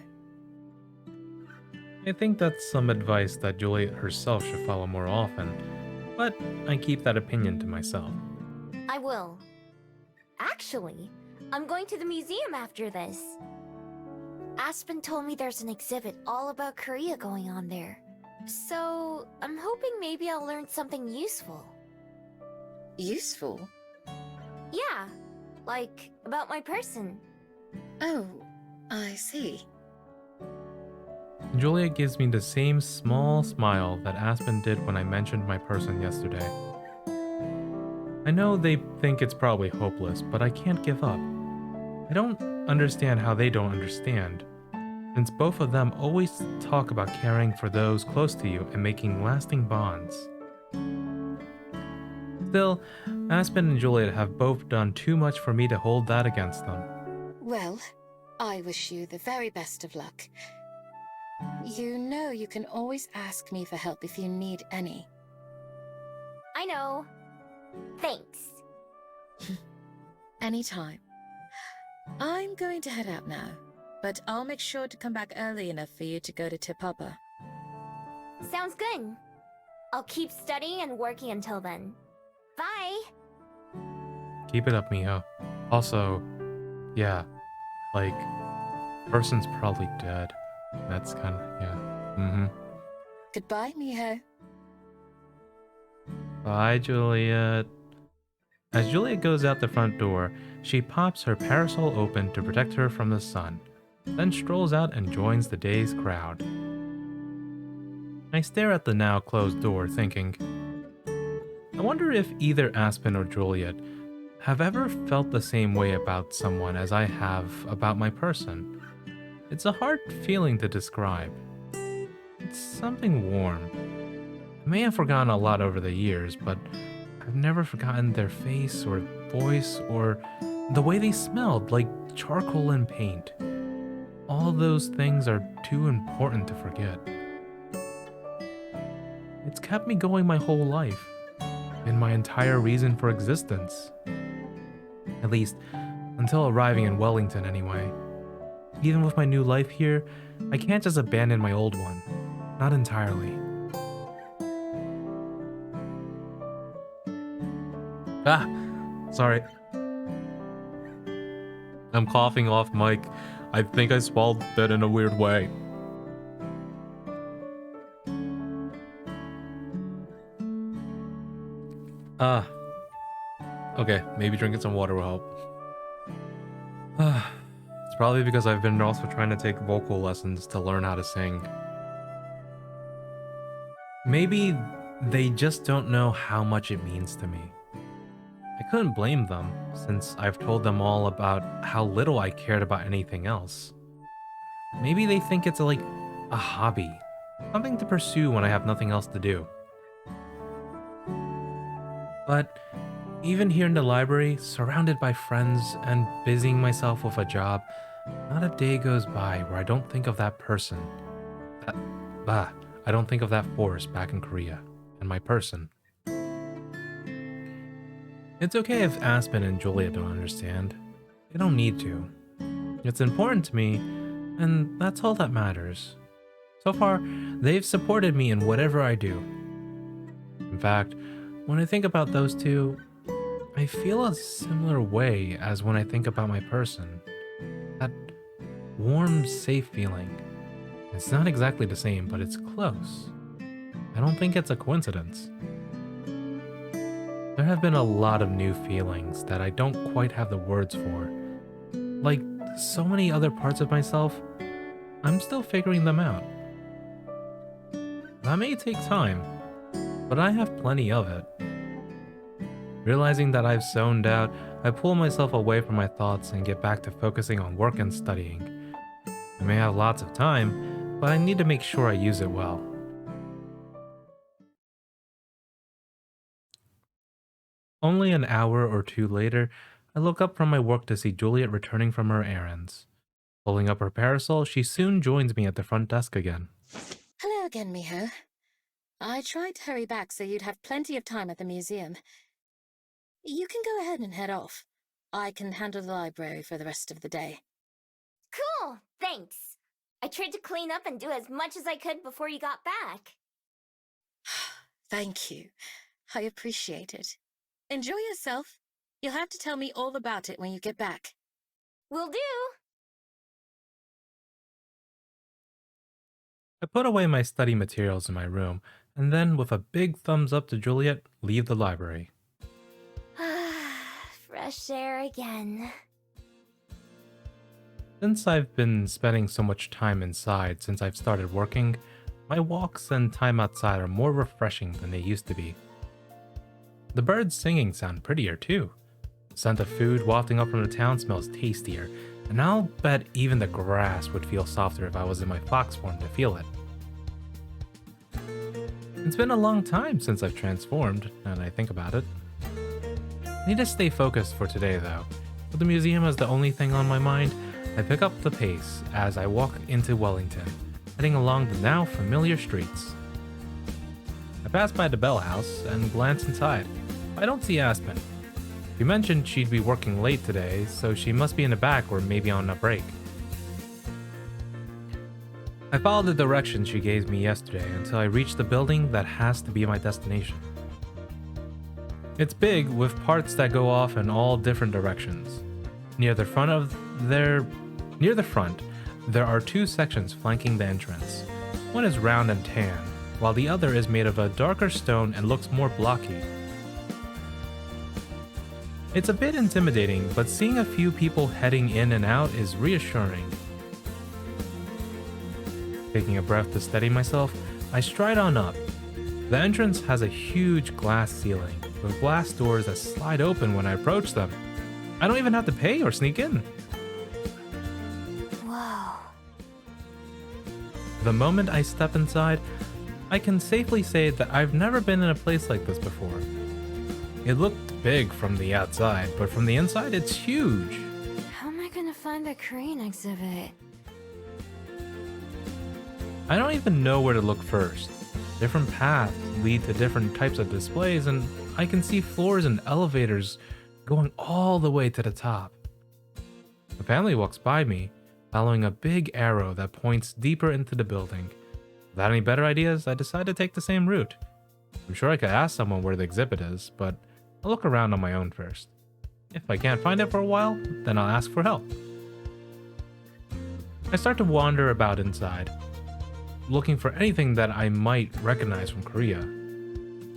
I think that's some advice that Juliet herself should follow more often, but I keep that opinion to myself. I will. Actually, I'm going to the museum after this. Aspen told me there's an exhibit all about Korea going on there. So, I'm hoping maybe I'll learn something useful. Useful? Yeah, like about my person. Oh, I see. Juliet gives me the same small smile that Aspen did when I mentioned my person yesterday. I know they think it's probably hopeless, but I can't give up. I don't understand how they don't understand, since both of them always talk about caring for those close to you and making lasting bonds. Still, Aspen and Juliet have both done too much for me to hold that against them. Well, I wish you the very best of luck. You know you can always ask me for help if you need any. I know. Thanks. Anytime. I'm going to head out now, but I'll make sure to come back early enough for you to go to Te Papa. Sounds good. I'll keep studying and working until then. Bye! Keep it up, Miho. Also, yeah, like, person's probably dead. That's kind of, yeah. Goodbye, Miho. Bye, Juliet. As Juliet goes out the front door, she pops her parasol open to protect her from the sun, then strolls out and joins the day's crowd. I stare at the now closed door, thinking, I wonder if either Aspen or Juliet have ever felt the same way about someone as I have about my person. It's a hard feeling to describe. It's something warm. I may have forgotten a lot over the years, but I've never forgotten their face or voice or the way they smelled, like charcoal and paint. All those things are too important to forget. It's kept me going my whole life, been my entire reason for existence. At least, until arriving in Wellington anyway. Even with my new life here, I can't just abandon my old one. Not entirely. Ah, sorry. I'm coughing off mic. I think I swallowed that in a weird way. Ah. Okay, maybe drinking some water will help. It's probably because I've been also trying to take vocal lessons to learn how to sing. Maybe they just don't know how much it means to me. I couldn't blame them, since I've told them all about how little I cared about anything else. Maybe they think it's like a hobby, something to pursue when I have nothing else to do. But even here in the library, surrounded by friends and busying myself with a job, not a day goes by where I don't think of that person. I don't think of that forest back in Korea, and my person. It's okay if Aspen and Juliet don't understand. They don't need to. It's important to me, and that's all that matters. So far, they've supported me in whatever I do. In fact, when I think about those two, I feel a similar way as when I think about my person. That warm, safe feeling. It's not exactly the same, but it's close. I don't think it's a coincidence. There have been a lot of new feelings that I don't quite have the words for. Like so many other parts of myself, I'm still figuring them out. That may take time, but I have plenty of it. Realizing that I've zoned out, I pull myself away from my thoughts and get back to focusing on work and studying. I may have lots of time, but I need to make sure I use it well. Only an hour or two later, I look up from my work to see Juliet returning from her errands. Pulling up her parasol, she soon joins me at the front desk again. Hello again, Miho. I tried to hurry back so you'd have plenty of time at the museum. You can go ahead and head off. I can handle the library for the rest of the day. Cool, thanks. I tried to clean up and do as much as I could before you got back. Thank you. I appreciate it. Enjoy yourself. You'll have to tell me all about it when you get back. Will do. I put away my study materials in my room, and then, with a big thumbs up to Juliet, leave the library. Fresh air again. Since I've been spending so much time inside since I've started working, my walks and time outside are more refreshing than they used to be. The birds singing sound prettier too. The scent of food wafting up from the town smells tastier, and I'll bet even the grass would feel softer if I was in my fox form to feel it. It's been a long time since I've transformed, now that I think about it. I need to stay focused for today though. With the museum as the only thing on my mind, I pick up the pace as I walk into Wellington, heading along the now familiar streets. I pass by the Bell House and glance inside. I don't see Aspen. She mentioned she'd be working late today, so she must be in the back or maybe on a break. I followed the directions she gave me yesterday until I reached the building that has to be my destination. It's big, with parts that go off in all different directions. Near the front, there are two sections flanking the entrance. One is round and tan, while the other is made of a darker stone and looks more blocky. It's a bit intimidating, but seeing a few people heading in and out is reassuring. Taking a breath to steady myself, I stride on up. The entrance has a huge glass ceiling, with glass doors that slide open when I approach them. I don't even have to pay or sneak in. Whoa. The moment I step inside, I can safely say that I've never been in a place like this before. It looked big from the outside, but from the inside it's huge. How am I gonna find the Korean exhibit? I don't even know where to look first. Different paths lead to different types of displays, and I can see floors and elevators going all the way to the top. A family walks by me, following a big arrow that points deeper into the building. Without any better ideas, I decide to take the same route. I'm sure I could ask someone where the exhibit is, but I'll look around on my own first. If I can't find it for a while, then I'll ask for help. I start to wander about inside, looking for anything that I might recognize from Korea.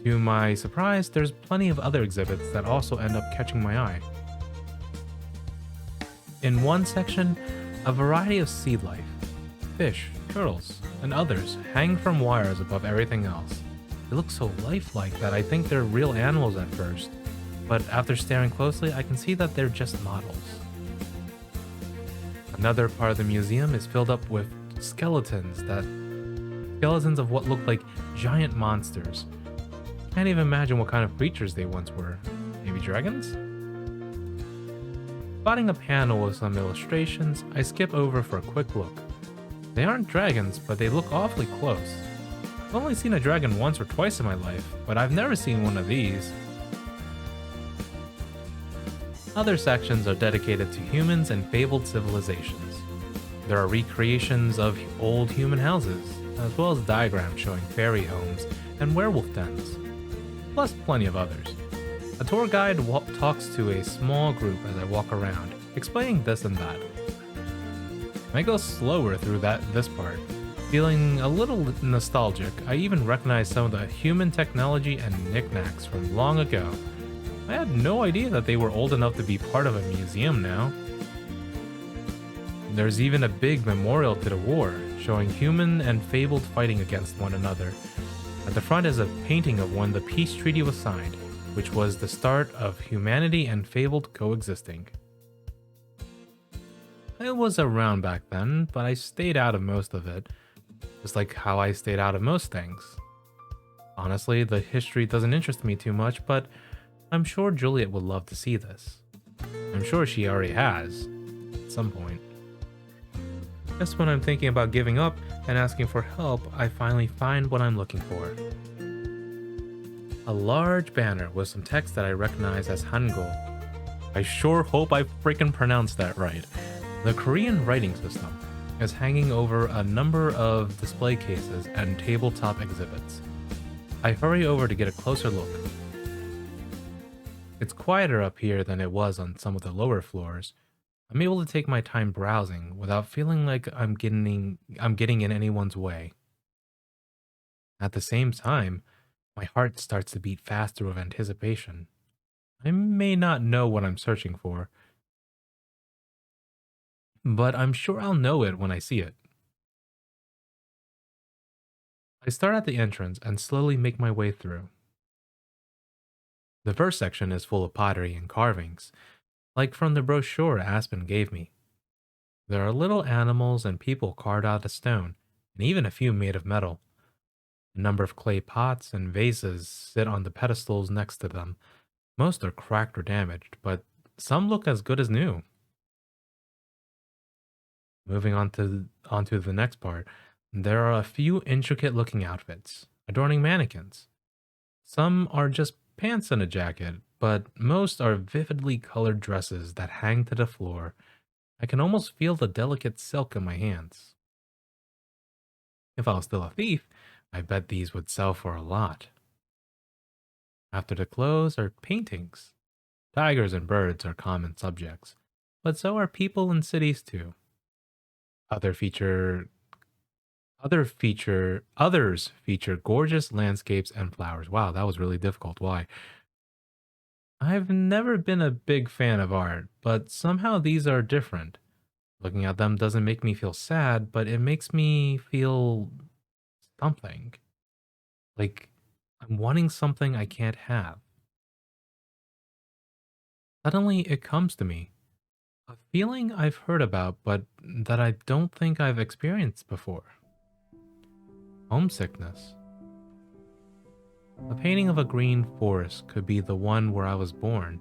To my surprise, there's plenty of other exhibits that also end up catching my eye. In one section, a variety of sea life, fish, turtles, and others hang from wires above everything else. They look so lifelike that I think they're real animals at first, but after staring closely, I can see that they're just models. Another part of the museum is filled up with skeletons of what look like giant monsters. Can't even imagine what kind of creatures they once were. Maybe dragons? Spotting a panel with some illustrations, I skip over for a quick look. They aren't dragons, but they look awfully close. I've only seen a dragon once or twice in my life, but I've never seen one of these. Other sections are dedicated to humans and fabled civilizations. There are recreations of old human houses, as well as diagrams showing fairy homes and werewolf dens, plus plenty of others. A tour guide talks to a small group as I walk around, explaining this and that. I go slower through this part. Feeling a little nostalgic, I even recognize some of the human technology and knickknacks from long ago. I had no idea that they were old enough to be part of a museum now. There's even a big memorial to the war, showing human and fabled fighting against one another. At the front is a painting of when the peace treaty was signed, which was the start of humanity and fabled coexisting. I was around back then, but I stayed out of most of it, just like how I stayed out of most things. Honestly, the history doesn't interest me too much, but I'm sure Juliet would love to see this. I'm sure she already has, at some point. Just when I'm thinking about giving up and asking for help, I finally find what I'm looking for. A large banner with some text that I recognize as Hangul. I sure hope I freaking pronounced that right. The Korean writing system is hanging over a number of display cases and tabletop exhibits. I hurry over to get a closer look. It's quieter up here than it was on some of the lower floors. I'm able to take my time browsing without feeling like I'm getting in anyone's way. At the same time, my heart starts to beat faster with anticipation. I may not know what I'm searching for, but I'm sure I'll know it when I see it. I start at the entrance and slowly make my way through. The first section is full of pottery and carvings, like from the brochure Aspen gave me. There are little animals and people carved out of stone, and even a few made of metal. A number of clay pots and vases sit on the pedestals next to them. Most are cracked or damaged, but some look as good as new. Moving onto the next part, there are a few intricate looking outfits, adorning mannequins. Some are just pants and a jacket, but most are vividly colored dresses that hang to the floor. I can almost feel the delicate silk in my hands. If I was still a thief, I bet these would sell for a lot. After the clothes are paintings. Tigers and birds are common subjects, but so are people in cities too. Other feature others feature gorgeous landscapes and flowers. Wow, that was really difficult. Why? I've never been a big fan of art, but somehow these are different. Looking at them doesn't make me feel sad, but it makes me feel something. Like I'm wanting something I can't have. Suddenly it comes to me. A feeling I've heard about, but that I don't think I've experienced before. Homesickness. A painting of a green forest could be the one where I was born.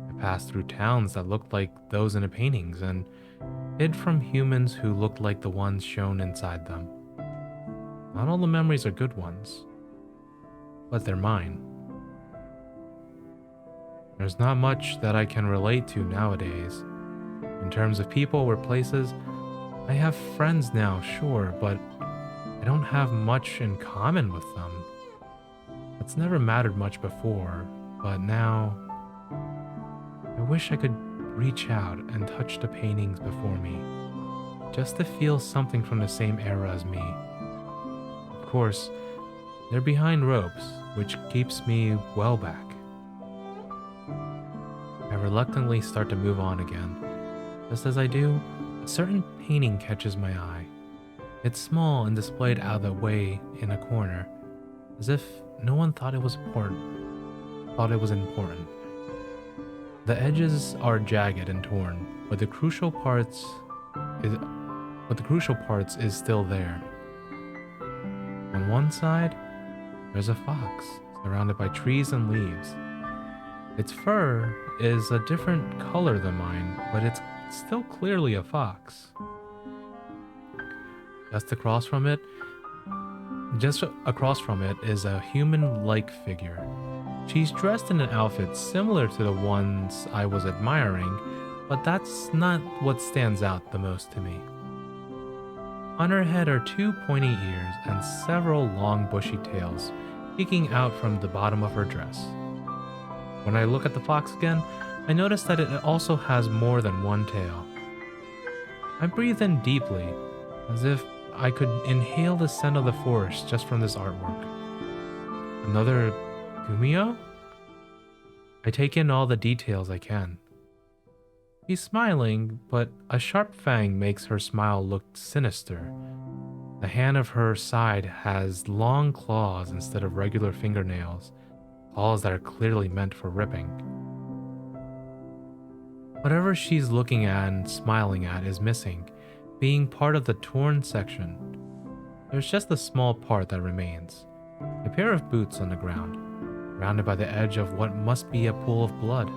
I passed through towns that looked like those in the paintings and hid from humans who looked like the ones shown inside them. Not all the memories are good ones, but they're mine. There's not much that I can relate to nowadays. In terms of people or places, I have friends now, sure, but I don't have much in common with them. It's never mattered much before, but now I wish I could reach out and touch the paintings before me, just to feel something from the same era as me. Of course, they're behind ropes, which keeps me well back. I reluctantly start to move on again. Just as I do, a certain painting catches my eye. It's small and displayed out of the way in a corner, as if no one thought it was important. The edges are jagged and torn, but the crucial parts is still there. On one side, there's a fox surrounded by trees and leaves. Its fur is a different color than mine, but it's still clearly a fox. Just across from it is a human-like figure. She's dressed in an outfit similar to the ones I was admiring, but that's not what stands out the most to me. On her head are two pointy ears and several long bushy tails peeking out from the bottom of her dress. When I look at the fox again, I notice that it also has more than one tail. I breathe in deeply, as if I could inhale the scent of the forest just from this artwork. Another Gumio? I take in all the details I can. She's smiling, but a sharp fang makes her smile look sinister. The hand of her side has long claws instead of regular fingernails, claws that are clearly meant for ripping. Whatever she's looking at and smiling at is missing, being part of the torn section. There's just a small part that remains. A pair of boots on the ground, surrounded by the edge of what must be a pool of blood.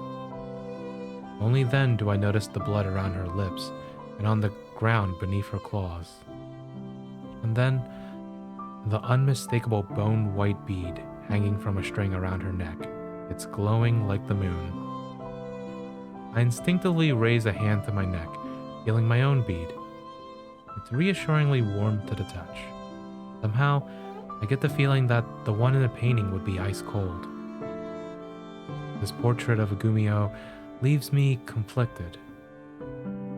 Only then do I notice the blood around her lips and on the ground beneath her claws. And then, the unmistakable bone-white bead hanging from a string around her neck. It's glowing like the moon. I instinctively raise a hand to my neck, feeling my own bead. It's reassuringly warm to the touch. Somehow, I get the feeling that the one in the painting would be ice cold. This portrait of a Gumio leaves me conflicted.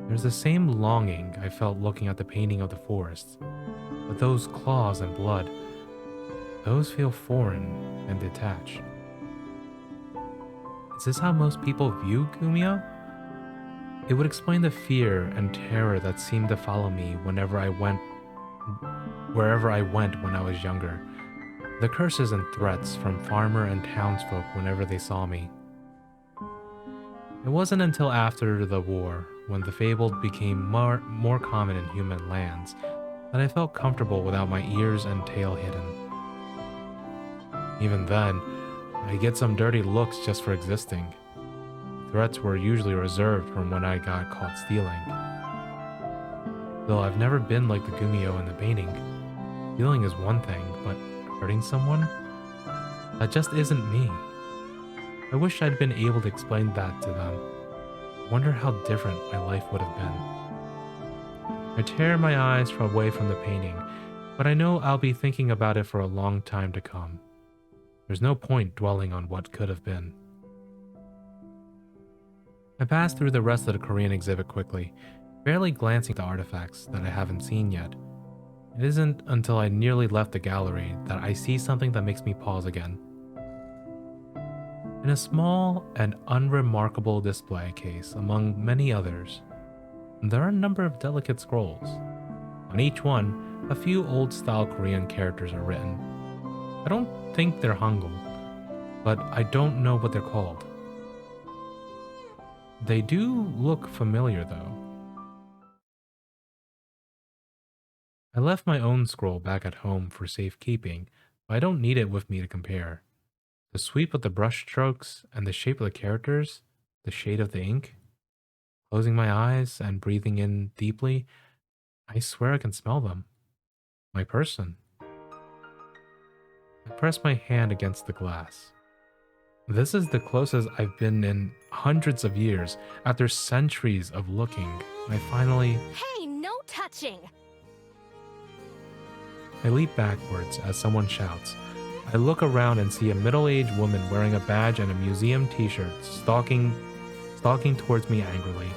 There's the same longing I felt looking at the painting of the forest, but those claws and blood, those feel foreign and detached. Is this how most people view Gumio? It would explain the fear and terror that seemed to follow me wherever I went when I was younger. The curses and threats from farmer and townsfolk whenever they saw me. It wasn't until after the war, when the fabled became more common in human lands, that I felt comfortable without my ears and tail hidden. Even then, I get some dirty looks just for existing. Threats were usually reserved from when I got caught stealing. Though I've never been like the Gumio in the painting. Stealing is one thing, but hurting someone? That just isn't me. I wish I'd been able to explain that to them. I wonder how different my life would have been. I tear my eyes away from the painting, but I know I'll be thinking about it for a long time to come. There's no point dwelling on what could have been. I passed through the rest of the Korean exhibit quickly, barely glancing at the artifacts that I haven't seen yet. It isn't until I nearly left the gallery that I see something that makes me pause again. In a small and unremarkable display case among many others, there are a number of delicate scrolls. On each one, a few old-style Korean characters are written. I don't think they're Hangul, but I don't know what they're called. They do look familiar, though. I left my own scroll back at home for safekeeping, but I don't need it with me to compare. The sweep of the brush strokes and the shape of the characters, the shade of the ink. Closing my eyes and breathing in deeply, I swear I can smell them. My person. I press my hand against the glass. This is the closest I've been in hundreds of years. After centuries of looking, I finally... Hey, no touching! I leap backwards as someone shouts. I look around and see a middle-aged woman wearing a badge and a museum t-shirt stalking towards me angrily.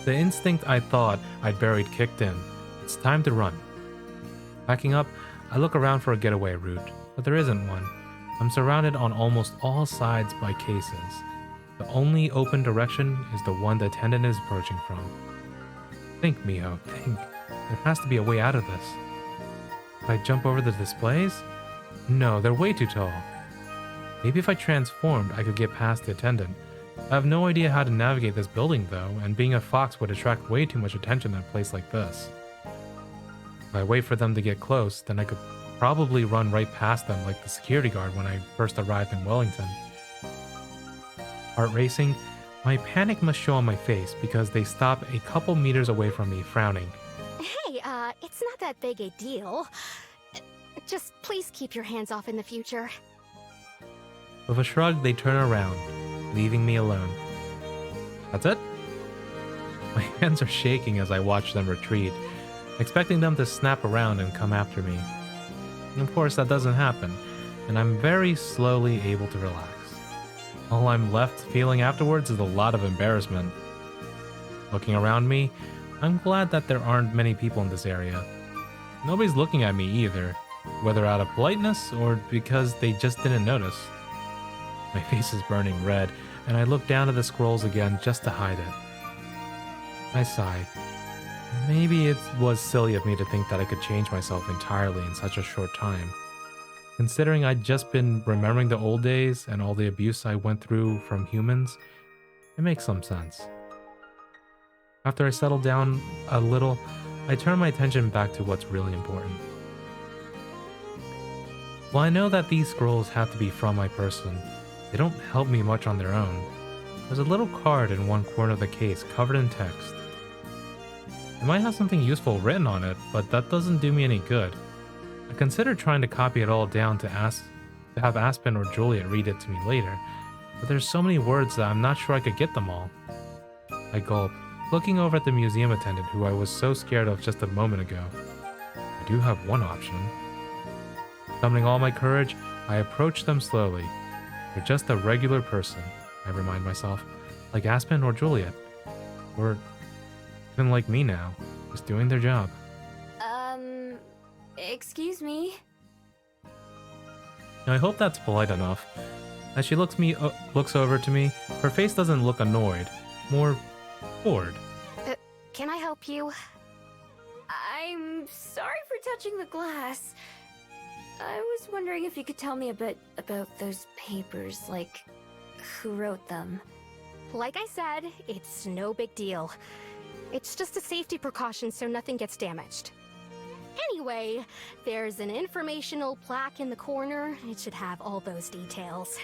The instinct I thought I'd buried kicked in. It's time to run. Backing up, I look around for a getaway route, but there isn't one. I'm surrounded on almost all sides by cases. The only open direction is the one the attendant is approaching from. Think, Miho, think. There has to be a way out of this. Could I jump over the displays? No, they're way too tall. Maybe if I transformed, I could get past the attendant. I have no idea how to navigate this building though, and being a fox would attract way too much attention in a place like this. If I wait for them to get close, then I could probably run right past them like the security guard when I first arrived in Wellington. Heart racing, my panic must show on my face because they stop a couple meters away from me, frowning. Hey, it's not that big a deal. Just please keep your hands off in the future. With a shrug, they turn around, leaving me alone. That's it? My hands are shaking as I watch them retreat, expecting them to snap around and come after me. And of course, that doesn't happen, and I'm very slowly able to relax. All I'm left feeling afterwards is a lot of embarrassment. Looking around me, I'm glad that there aren't many people in this area. Nobody's looking at me either, whether out of politeness or because they just didn't notice. My face is burning red, and I look down at the scrolls again just to hide it. I sigh. Maybe it was silly of me to think that I could change myself entirely in such a short time. Considering I'd just been remembering the old days and all the abuse I went through from humans, it makes some sense. After I settle down a little, I turn my attention back to what's really important. While I know that these scrolls have to be from my person, they don't help me much on their own. There's a little card in one corner of the case covered in text. It might have something useful written on it, but that doesn't do me any good. I considered trying to copy it all down to have Aspen or Juliet read it to me later, but there's so many words that I'm not sure I could get them all. I gulp, looking over at the museum attendant who I was so scared of just a moment ago. I do have one option. Summoning all my courage, I approach them slowly. They're just a regular person, I remind myself, like Aspen or Juliet. Or even like me now, just doing their job. Excuse me? Now, I hope that's polite enough. As she looks over to me, her face doesn't look annoyed. more bored. Can I help you? I'm sorry for touching the glass. I was wondering if you could tell me a bit about those papers, like who wrote them. Like I said, it's no big deal. It's just a safety precaution so nothing gets damaged. Anyway, there's an informational plaque in the corner. It should have all those details.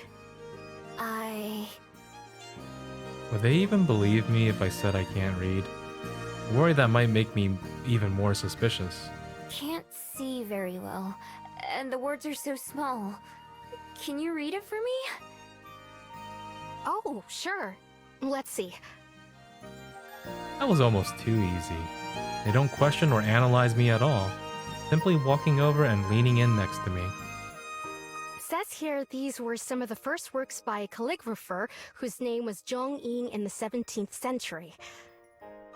Would they even believe me if I said I can't read? I worry that might make me even more suspicious. Can't see very well, and the words are so small. Can you read it for me? Oh, sure. Let's see. That was almost too easy. They don't question or analyze me at all, simply walking over and leaning in next to me. Says here these were some of the first works by a calligrapher whose name was Jong-in in the 17th century.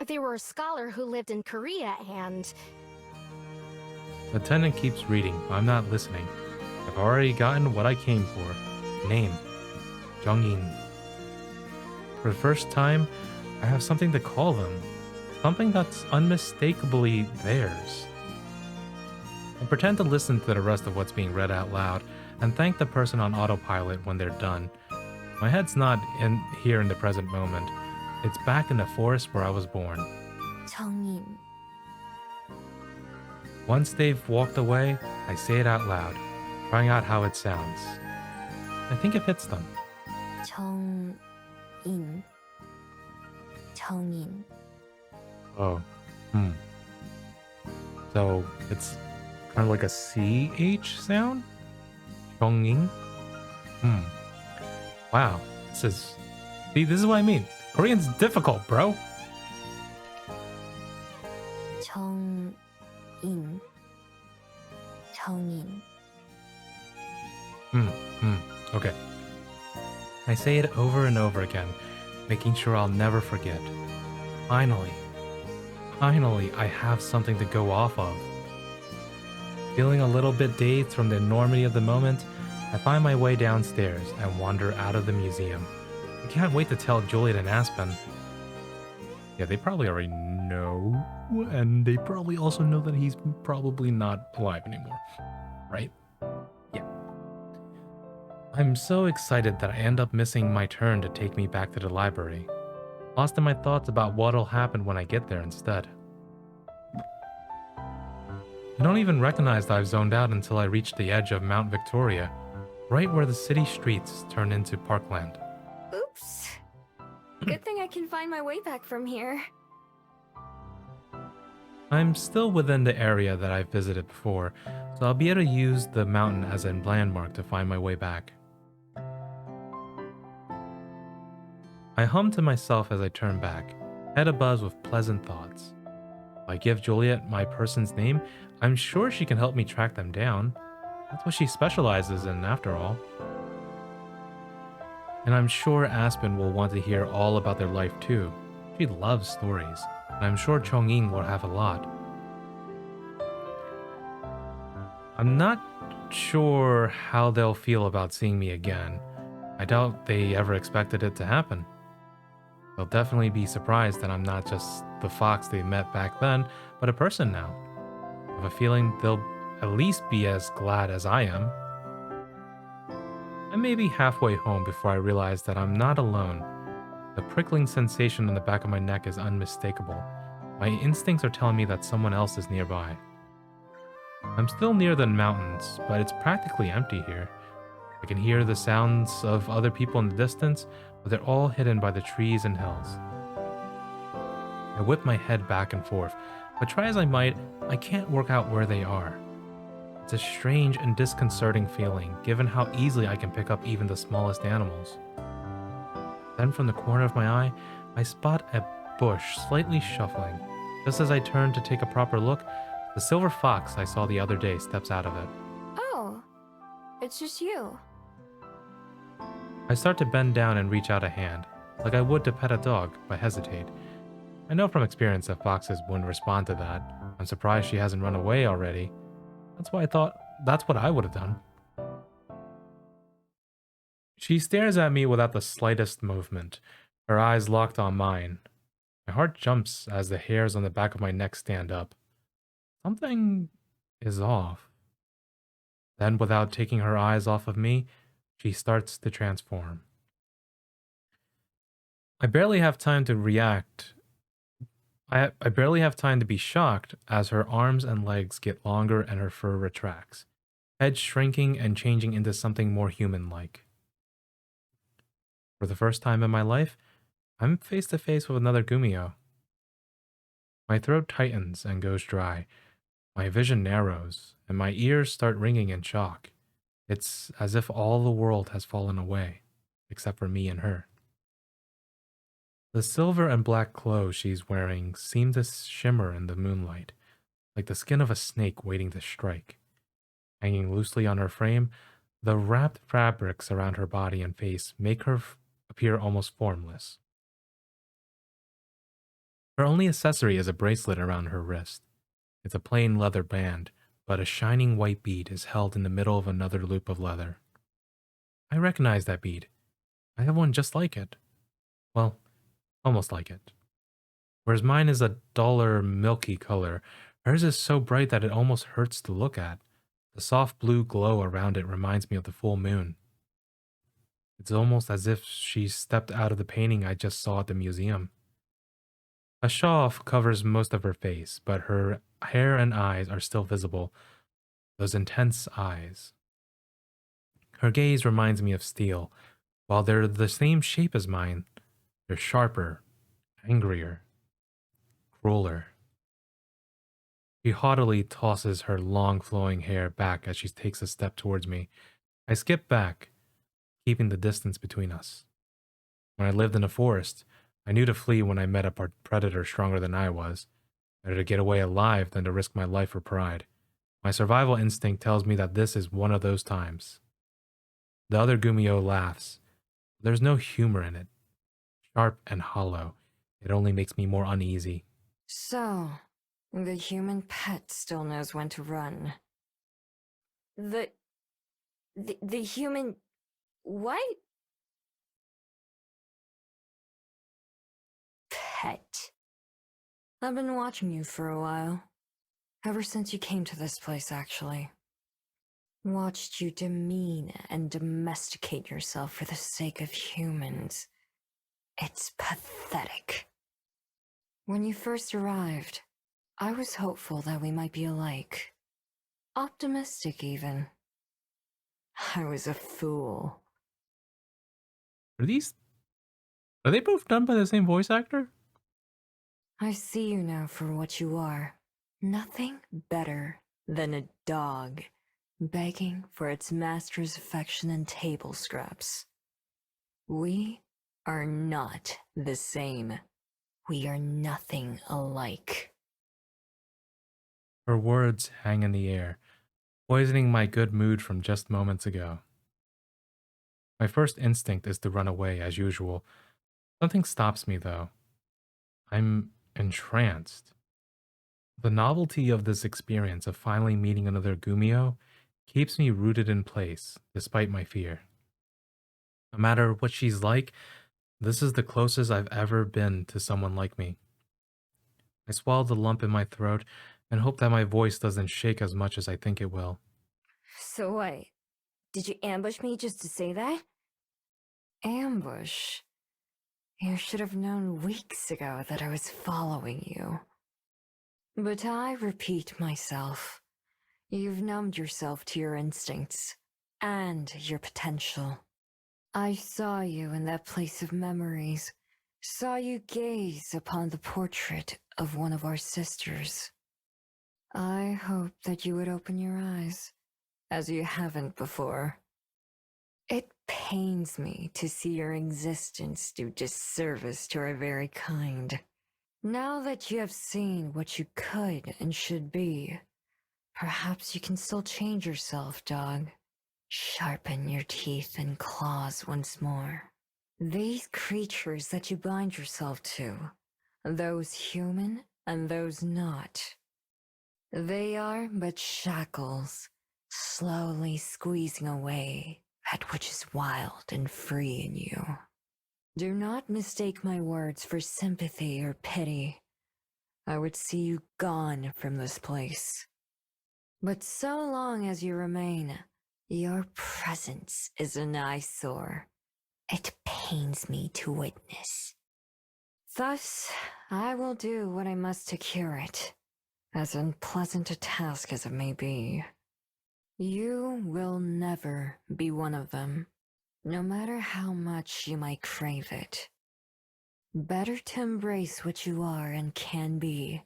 They were a scholar who lived in Korea and... The attendant keeps reading, but I'm not listening. I've already gotten what I came for. Name. Jong-in. For the first time, I have something to call them. Something that's unmistakably theirs. I pretend to listen to the rest of what's being read out loud and thank the person on autopilot when they're done. My head's not here in the present moment. It's back in the forest where I was born. 정인. Once they've walked away, I say it out loud, trying out how it sounds. I think it fits them. 정인. 정인. Oh, So it's kind of like a CH sound? Chonging? Wow, see, this is what I mean. Korean's difficult, bro. 정인. 정인. Okay. I say it over and over again, making sure I'll never forget. Finally, I have something to go off of. Feeling a little bit dazed from the enormity of the moment, I find my way downstairs and wander out of the museum. I can't wait to tell Juliet and Aspen. Yeah, they probably already know, and they probably also know that he's probably not alive anymore, right? Yeah. I'm so excited that I end up missing my turn to take me back to the library. Lost in my thoughts about what'll happen when I get there instead. I don't even recognize that I've zoned out until I reach the edge of Mount Victoria, right where the city streets turn into parkland. Oops. Good thing I can find my way back from here. I'm still within the area that I've visited before, so I'll be able to use the mountain as a landmark to find my way back. I hum to myself as I turn back, head abuzz with pleasant thoughts. If I give Juliet my person's name, I'm sure she can help me track them down. That's what she specializes in, after all. And I'm sure Aspen will want to hear all about their life too. She loves stories, and I'm sure Chonging will have a lot. I'm not sure how they'll feel about seeing me again. I doubt they ever expected it to happen. They'll definitely be surprised that I'm not just the fox they met back then, but a person now. I have a feeling they'll at least be as glad as I am. I may be halfway home before I realize that I'm not alone. The prickling sensation in the back of my neck is unmistakable. My instincts are telling me that someone else is nearby. I'm still near the mountains, but it's practically empty here. I can hear the sounds of other people in the distance, but they're all hidden by the trees and hills. I whip my head back and forth, but try as I might, I can't work out where they are. It's a strange and disconcerting feeling, given how easily I can pick up even the smallest animals. Then from the corner of my eye, I spot a bush slightly shuffling. Just as I turn to take a proper look, the silver fox I saw the other day steps out of it. Oh, it's just you. I start to bend down and reach out a hand, like I would to pet a dog, but hesitate. I know from experience that foxes wouldn't respond to that. I'm surprised she hasn't run away already. That's why I thought that's what I would have done. She stares at me without the slightest movement. Her eyes locked on mine. My heart jumps as the hairs on the back of my neck stand up. Something is off. Then, without taking her eyes off of me, she starts to transform. I barely have time to react. I barely have time to be shocked as her arms and legs get longer and her fur retracts, head shrinking and changing into something more human like. For the first time in my life, I'm face to face with another Gumio. My throat tightens and goes dry, my vision narrows, and my ears start ringing in shock. It's as if all the world has fallen away, except for me and her. The silver and black clothes she's wearing seem to shimmer in the moonlight, like the skin of a snake waiting to strike. Hanging loosely on her frame, the wrapped fabrics around her body and face make her appear almost formless. Her only accessory is a bracelet around her wrist. It's a plain leather band, but a shining white bead is held in the middle of another loop of leather. I recognize that bead. I have one just like it. Well, almost like it. Whereas mine is a duller, milky color, hers is so bright that it almost hurts to look at. The soft blue glow around it reminds me of the full moon. It's almost as if she stepped out of the painting I just saw at the museum. A shawl covers most of her face, but her hair and eyes are still visible, those intense eyes. Her gaze reminds me of steel. While they're the same shape as mine, they're sharper, angrier, crueler. She haughtily tosses her long flowing hair back as she takes a step towards me. I skip back, keeping the distance between us. When I lived in a forest, I knew to flee when I met a predator stronger than I was. Better to get away alive than to risk my life for pride. My survival instinct tells me that this is one of those times. The other Gumio laughs. There's no humor in it. Sharp and hollow. It only makes me more uneasy. So, the human pet still knows when to run. The human... what? Pet. I've been watching you for a while. Ever since you came to this place, actually. Watched you demean and domesticate yourself for the sake of humans. It's pathetic. When you first arrived, I was hopeful that we might be alike. Optimistic, even. I was a fool. Are they both done by the same voice actor? I see you now for what you are. Nothing better than a dog, begging for its master's affection and table scraps. We are not the same. We are nothing alike. Her words hang in the air, poisoning my good mood from just moments ago. My first instinct is to run away, as usual. Something stops me, though. I'm entranced. The novelty of this experience of finally meeting another Gumio keeps me rooted in place, despite my fear. No matter what she's like, this is the closest I've ever been to someone like me. I swallow the lump in my throat and hope that my voice doesn't shake as much as I think it will. So what? Did you ambush me just to say that? Ambush? You should have known weeks ago that I was following you. But I repeat myself. You've numbed yourself to your instincts and your potential. I saw you in that place of memories. Saw you gaze upon the portrait of one of our sisters. I hoped that you would open your eyes, as you haven't before. It pains me to see your existence do disservice to our very kind. Now that you have seen what you could and should be, perhaps you can still change yourself, dog. Sharpen your teeth and claws once more. These creatures that you bind yourself to, those human and those not, they are but shackles, slowly squeezing away that which is wild and free in you. Do not mistake my words for sympathy or pity. I would see you gone from this place. But so long as you remain, your presence is an eyesore. It pains me to witness. Thus, I will do what I must to cure it, as unpleasant a task as it may be. You will never be one of them, no matter how much you might crave it. Better to embrace what you are and can be.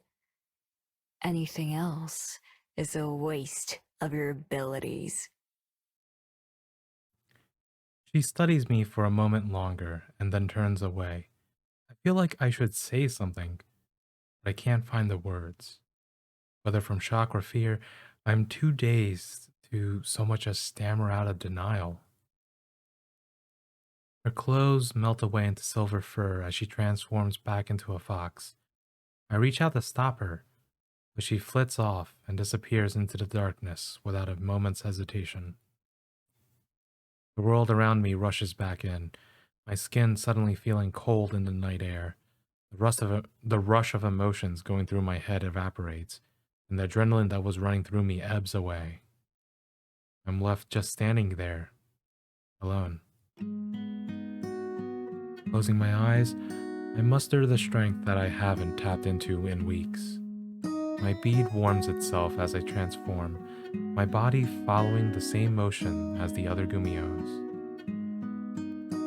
Anything else is a waste of your abilities. She studies me for a moment longer and then turns away. I feel like I should say something, but I can't find the words. Whether from shock or fear, I'm too dazed to so much as stammer out a denial. Her clothes melt away into silver fur as she transforms back into a fox. I reach out to stop her, but she flits off and disappears into the darkness without a moment's hesitation. The world around me rushes back in, my skin suddenly feeling cold in the night air. The rush of emotions going through my head evaporates, and the adrenaline that was running through me ebbs away. I'm left just standing there, alone. Closing my eyes, I muster the strength that I haven't tapped into in weeks. My bead warms itself as I transform, my body following the same motion as the other Gumios.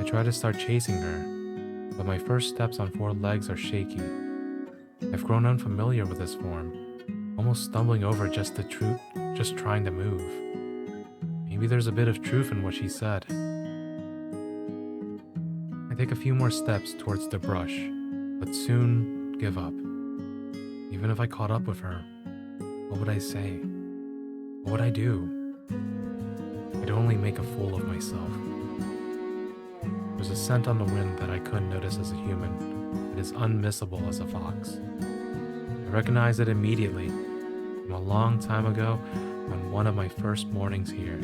I try to start chasing her, but my first steps on four legs are shaky. I've grown unfamiliar with this form, almost stumbling over just trying to move. Maybe there's a bit of truth in what she said. I take a few more steps towards the brush, but soon give up. Even if I caught up with her, what would I say? What would I do? I'd only make a fool of myself. There's a scent on the wind that I couldn't notice as a human. It is unmissable as a fox. I recognize it immediately from a long time ago on one of my first mornings here.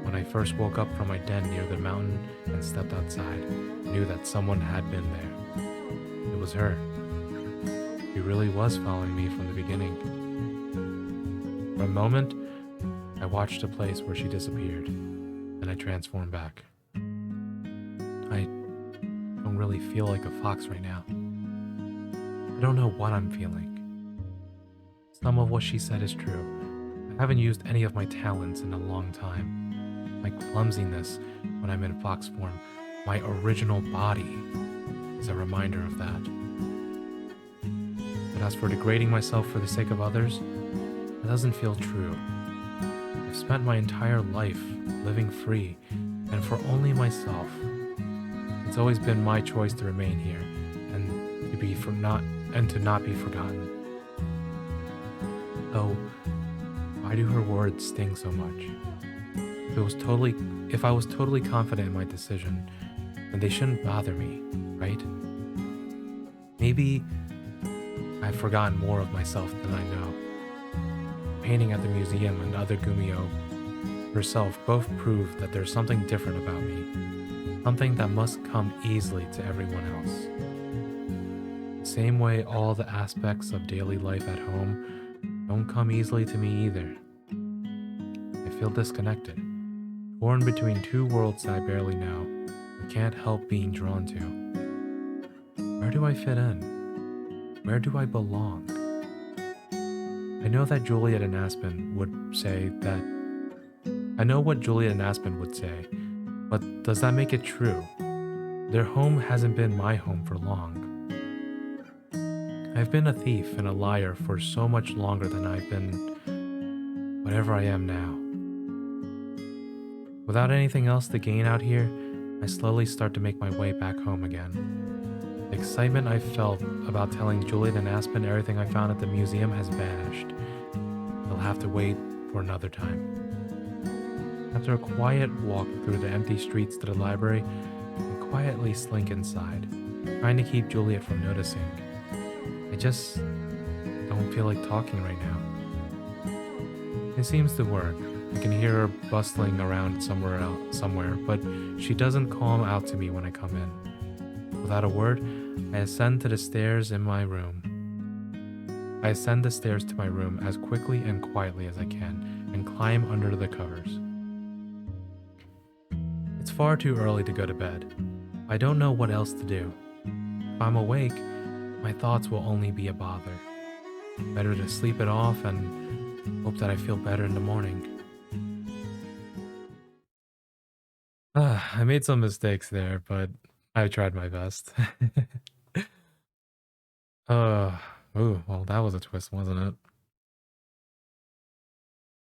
When I first woke up from my den near the mountain and stepped outside, I knew that someone had been there. It was her. She really was following me from the beginning. For a moment, I watched the place where she disappeared, then I transformed back. I don't really feel like a fox right now. I don't know what I'm feeling. Some of what she said is true. I haven't used any of my talents in a long time. My clumsiness when I'm in fox form, my original body, is a reminder of that. But as for degrading myself for the sake of others, that doesn't feel true. I've spent my entire life living free, and for only myself. It's always been my choice to remain here, and to not be forgotten. So, why do her words sting so much? If I was totally confident in my decision, then they shouldn't bother me, right? Maybe I've forgotten more of myself than I know. Painting at the museum and other Gumio herself both prove that there's something different about me, something that must come easily to everyone else. The same way all the aspects of daily life at home don't come easily to me either. I feel disconnected, torn between two worlds that I barely know, but can't help being drawn to. Where do I fit in? Where do I belong? I know that Juliet and Aspen would say that. I know what Juliet and Aspen would say, but does that make it true? Their home hasn't been my home for long. I've been a thief and a liar for so much longer than I've been whatever I am now. Without anything else to gain out here, I slowly start to make my way back home again. The excitement I felt about telling Juliet and Aspen everything I found at the museum has vanished. They'll have to wait for another time. After a quiet walk through the empty streets to the library, I quietly slink inside, trying to keep Juliet from noticing. I just don't feel like talking right now. It seems to work. I can hear her bustling around somewhere, but she doesn't call out to me when I come in. Without a word, I ascend to the stairs in my room. I ascend the stairs to my room as quickly and quietly as I can and climb under the covers. It's far too early to go to bed. I don't know what else to do. If I'm awake, my thoughts will only be a bother. Better to sleep it off and hope that I feel better in the morning. I made some mistakes there, but I tried my best. Well, that was a twist, wasn't it?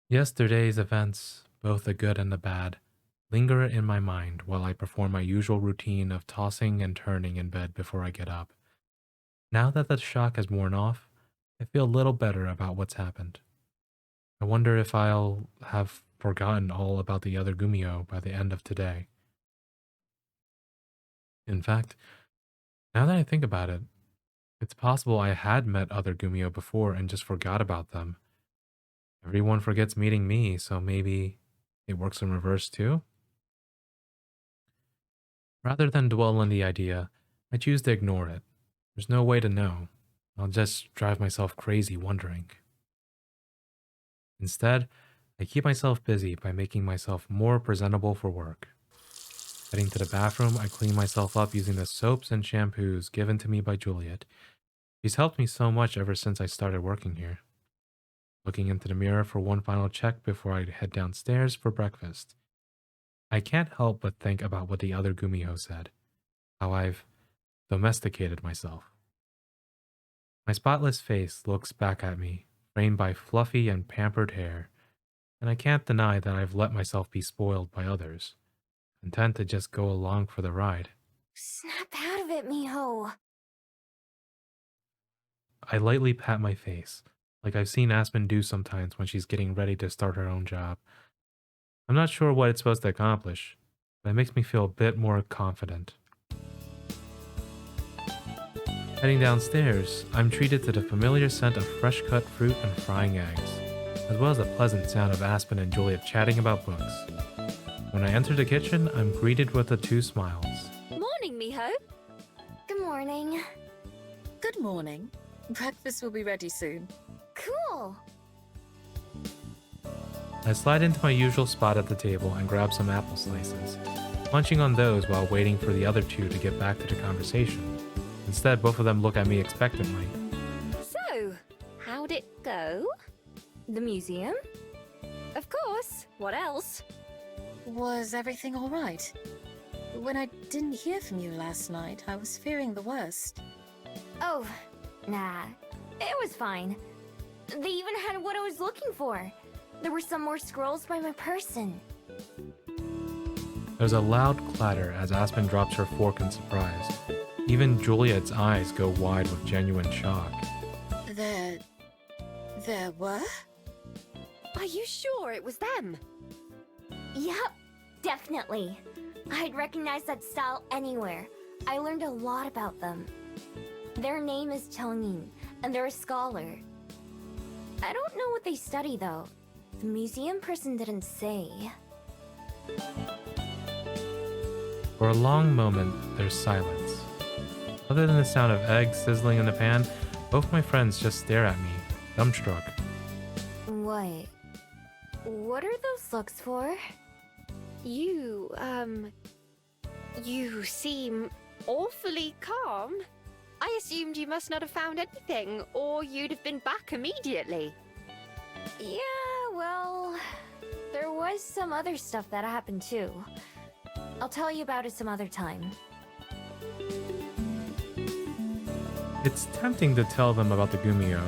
Yesterday's events, both the good and the bad, linger in my mind while I perform my usual routine of tossing and turning in bed before I get up. Now that the shock has worn off, I feel a little better about what's happened. I wonder if I'll have forgotten all about the other Gumio by the end of today. In fact, now that I think about it, it's possible I had met other Gumio before and just forgot about them. Everyone forgets meeting me, so maybe it works in reverse too? Rather than dwell on the idea, I choose to ignore it. There's no way to know. I'll just drive myself crazy wondering. Instead, I keep myself busy by making myself more presentable for work. Heading to the bathroom, I clean myself up using the soaps and shampoos given to me by Juliet. She's helped me so much ever since I started working here. Looking into the mirror for one final check before I head downstairs for breakfast. I can't help but think about what the other Gumiho said. How I've domesticated myself. My spotless face looks back at me, framed by fluffy and pampered hair, and I can't deny that I've let myself be spoiled by others, content to just go along for the ride. Snap out of it, Miho. I lightly pat my face, like I've seen Aspen do sometimes when she's getting ready to start her own job. I'm not sure what it's supposed to accomplish, but it makes me feel a bit more confident. Heading downstairs, I'm treated to the familiar scent of fresh cut fruit and frying eggs, as well as the pleasant sound of Aspen and Juliet chatting about books. When I enter the kitchen, I'm greeted with the two smiles. Morning, Miho. Good morning. Good morning. Breakfast will be ready soon. Cool. I slide into my usual spot at the table and grab some apple slices, munching on those while waiting for the other two to get back to the conversation. Instead, both of them look at me expectantly. So, how'd it go? The museum? Of course. What else? Was everything all right? When I didn't hear from you last night, I was fearing the worst. Oh, nah. It was fine. They even had what I was looking for. There were some more scrolls by my person. There's a loud clatter as Aspen drops her fork in surprise. Even Juliet's eyes go wide with genuine shock. There were? Are you sure it was them? Yep, definitely. I'd recognize that style anywhere. I learned a lot about them. Their name is Chongin, and they're a scholar. I don't know what they study, though. The museum person didn't say. For a long moment, there's silence. Other than the sound of eggs sizzling in the pan, both my friends just stare at me, dumbstruck. What are those looks for? You seem awfully calm. I assumed you must not have found anything, or you'd have been back immediately. Yeah, well, there was some other stuff that happened too. I'll tell you about it some other time. It's tempting to tell them about the Gumio,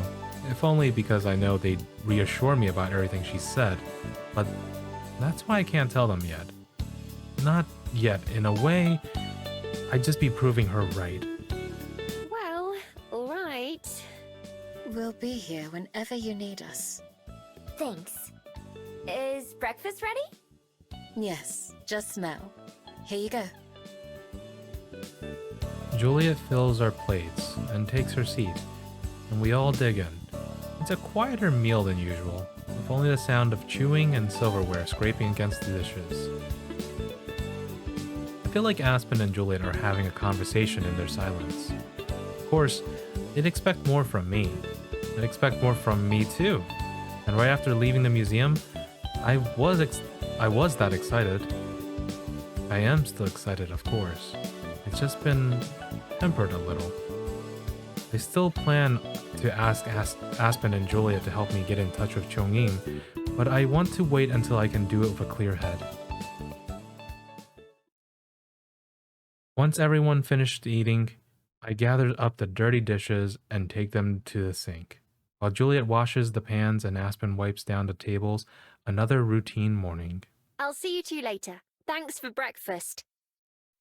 if only because I know they'd reassure me about everything she said, but that's why I can't tell them yet. Not yet. In a way, I'd just be proving her right. Well, alright. We'll be here whenever you need us. Thanks. Is breakfast ready? Yes, just now. Here you go. Juliet fills our plates and takes her seat, and we all dig in. It's a quieter meal than usual, with only the sound of chewing and silverware scraping against the dishes. I feel like Aspen and Juliet are having a conversation in their silence. Of course, they'd expect more from me. They'd expect more from me too. And right after leaving the museum, I was that excited. I am still excited, of course. It's just been tempered a little. I still plan to ask Aspen and Juliet to help me get in touch with Chongqing, but I want to wait until I can do it with a clear head. Once everyone finished eating, I gathered up the dirty dishes and take them to the sink. While Juliet washes the pans and Aspen wipes down the tables, another routine morning. I'll see you two later. Thanks for breakfast.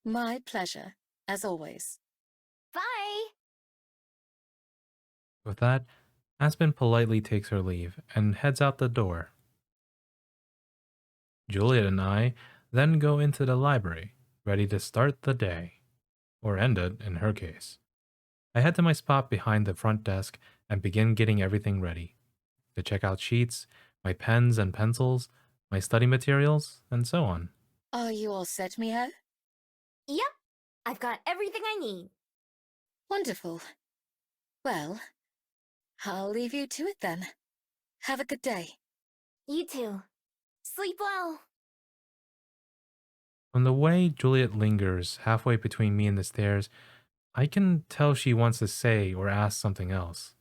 My pleasure, as always. Bye! With that, Aspen politely takes her leave and heads out the door. Juliet and I then go into the library, ready to start the day. Or end it, in her case. I head to my spot behind the front desk and begin getting everything ready. The checkout sheets, my pens and pencils, my study materials, and so on. Are you all set, Miho? Yep, I've got everything I need. Wonderful. Well, I'll leave you to it then. Have a good day. You too. Sleep well. From the way Juliet lingers halfway between me and the stairs, I can tell she wants to say or ask something else.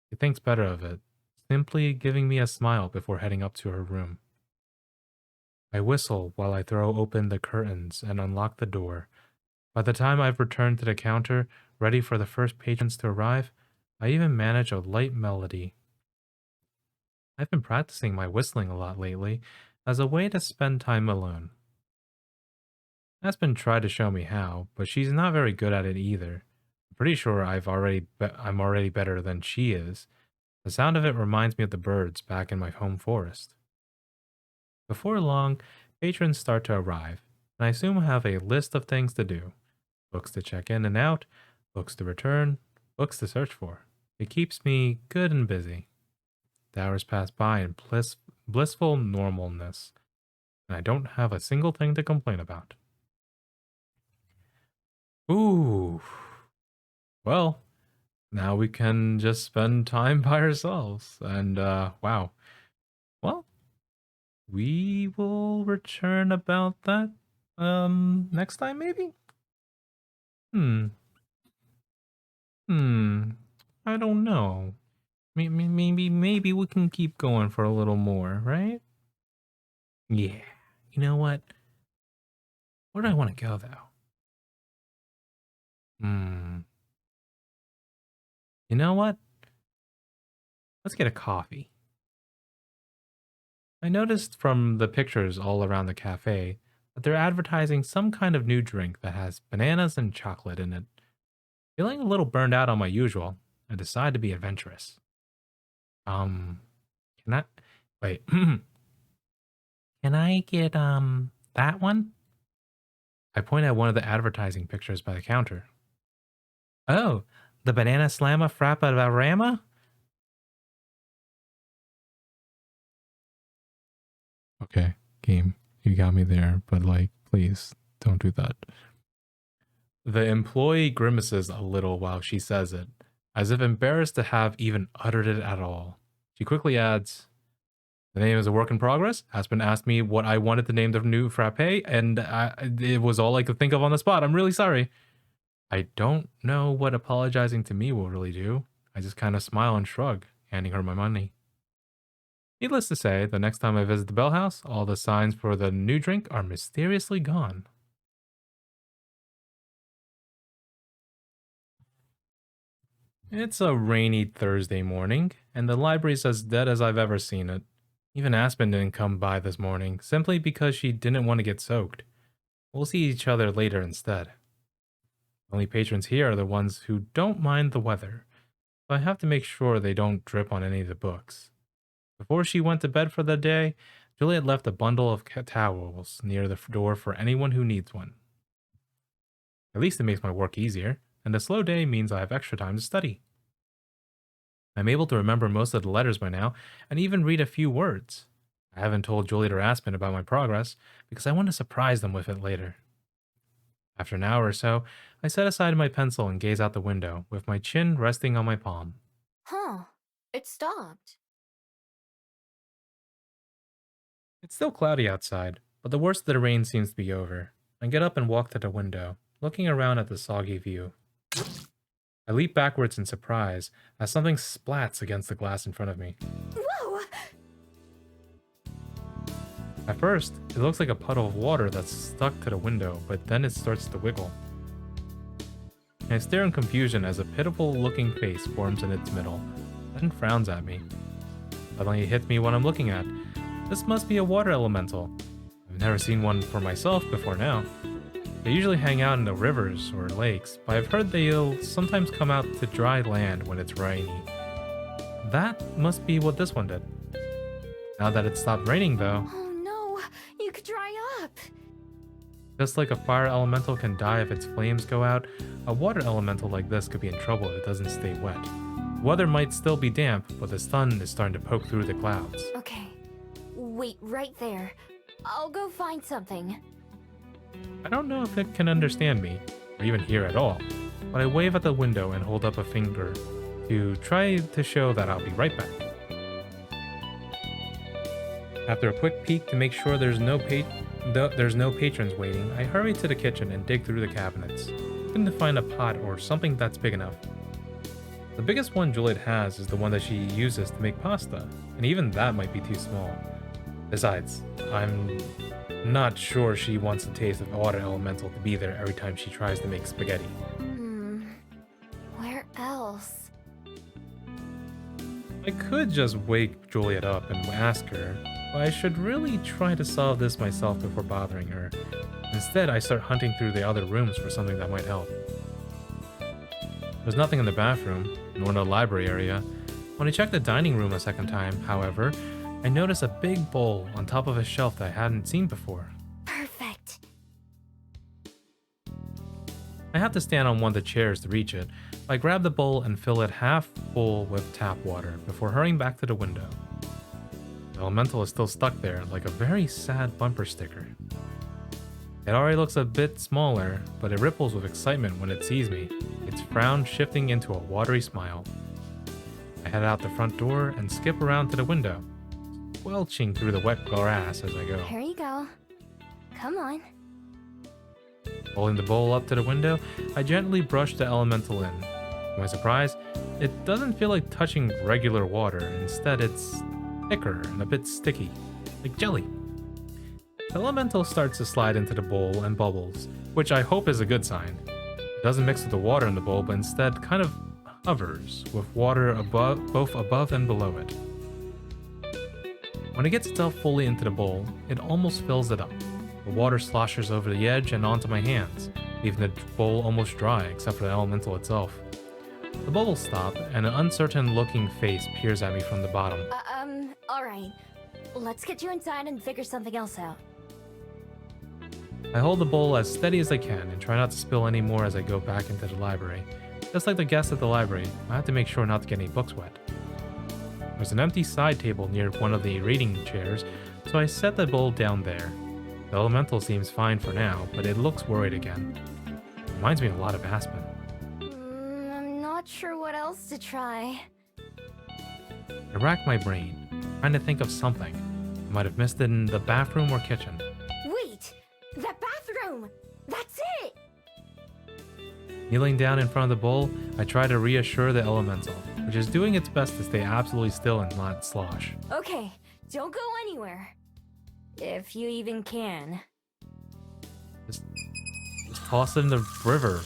She thinks better of it, simply giving me a smile before heading up to her room. I whistle while I throw open the curtains and unlock the door. By the time I've returned to the counter, ready for the first patrons to arrive, I even manage a light melody. I've been practicing my whistling a lot lately as a way to spend time alone. Aspen tried to show me how, but she's not very good at it either. I'm pretty sure I'm already better than she is. The sound of it reminds me of the birds back in my home forest. Before long, patrons start to arrive, and I soon have a list of things to do. Books to check in and out, books to return, books to search for. It keeps me good and busy. The hours pass by in blissful normalness, and I don't have a single thing to complain about. Ooh. Well, now we can just spend time by ourselves. And, wow. Well, we will return about that, next time maybe? I don't know. Maybe we can keep going for a little more, right? Yeah. You know what? Where do I want to go, though? You know what? Let's get a coffee. I noticed from the pictures all around the cafe that they're advertising some kind of new drink that has bananas and chocolate in it. Feeling a little burned out on my usual, I decide to be adventurous. Can I... Wait. Can I get, that one? I point at one of the advertising pictures by the counter. Oh, the Banana Slamma Frappavarama? Okay, game, you got me there, but like, please, don't do that. The employee grimaces a little while she says it, as if embarrassed to have even uttered it at all. She quickly adds, the name is a work in progress. Aspen asked me what I wanted to name the new frappe, and it was all I could think of on the spot. I'm really sorry. I don't know what apologizing to me will really do. I just kind of smile and shrug, handing her my money. Needless to say, the next time I visit the Bell House, all the signs for the new drink are mysteriously gone. It's a rainy Thursday morning, and the library's as dead as I've ever seen it. Even Aspen didn't come by this morning, simply because she didn't want to get soaked. We'll see each other later instead. The only patrons here are the ones who don't mind the weather, so I have to make sure they don't drip on any of the books. Before she went to bed for the day, Juliet left a bundle of towels near the door for anyone who needs one. At least it makes my work easier, and a slow day means I have extra time to study. I'm able to remember most of the letters by now, and even read a few words. I haven't told Juliet or Aspen about my progress, because I want to surprise them with it later. After an hour or so, I set aside my pencil and gaze out the window, with my chin resting on my palm. Huh. It stopped. It's still cloudy outside, but the worst of the rain seems to be over. I get up and walk to the window, looking around at the soggy view. I leap backwards in surprise as something splats against the glass in front of me. Whoa! At first, it looks like a puddle of water that's stuck to the window, but then it starts to wiggle. I stare in confusion as a pitiful-looking face forms in its middle, then frowns at me. Suddenly it hits me what I'm looking at. This must be a water elemental. I've never seen one for myself before now. They usually hang out in the rivers or lakes, but I've heard they'll sometimes come out to dry land when it's rainy. That must be what this one did. Now that it stopped raining though, Oh no, you could dry up. just like a fire elemental can die if its flames go out, a water elemental like this could be in trouble if it doesn't stay wet. The weather might still be damp, but the sun is starting to poke through the clouds. Okay. Wait right there. I'll go find something. I don't know if it can understand me, or even hear at all, but I wave at the window and hold up a finger to try to show that I'll be right back. After a quick peek to make sure there's no patrons waiting, I hurry to the kitchen and dig through the cabinets, hoping to find a pot or something that's big enough. The biggest one Juliet has is the one that she uses to make pasta, and even that might be too small. Besides, I'm not sure she wants the taste of water elemental to be there every time she tries to make spaghetti. Where else? I could just wake Juliet up and ask her, but I should really try to solve this myself before bothering her. Instead, I start hunting through the other rooms for something that might help. There's nothing in the bathroom, nor in the library area. When I check the dining room a second time, however, I notice a big bowl on top of a shelf that I hadn't seen before. Perfect. I have to stand on one of the chairs to reach it. I grab the bowl and fill it half full with tap water before hurrying back to the window. The elemental is still stuck there like a very sad bumper sticker. It already looks a bit smaller, but it ripples with excitement when it sees me, its frown shifting into a watery smile. I head out the front door and skip around to the window, squelching through the wet grass as I go. Here you go. Come on. Holding the bowl up to the window, I gently brush the elemental in. To my surprise, it doesn't feel like touching regular water. Instead, it's thicker and a bit sticky, like jelly. The elemental starts to slide into the bowl and bubbles, which I hope is a good sign. It doesn't mix with the water in the bowl, but instead kind of hovers, with water both above and below it. When it gets itself fully into the bowl, it almost fills it up. The water sloshes over the edge and onto my hands, leaving the bowl almost dry except for the elemental itself. The bubbles stop, and an uncertain-looking face peers at me from the bottom. Alright. Let's get you inside and figure something else out. I hold the bowl as steady as I can and try not to spill any more as I go back into the library. Just like the guests at the library, I have to make sure not to get any books wet. There's an empty side table near one of the reading chairs, so I set the bowl down there. The elemental seems fine for now, but it looks worried again. It reminds me a lot of Aspen. I'm not sure what else to try. I rack my brain, trying to think of something. I might have missed it in the bathroom or kitchen. Wait! That bathroom! That's it! Kneeling down in front of the bowl, I try to reassure the elemental, which is doing its best to stay absolutely still and not slosh. Okay, don't go anywhere. If you even can. Just toss it in the river.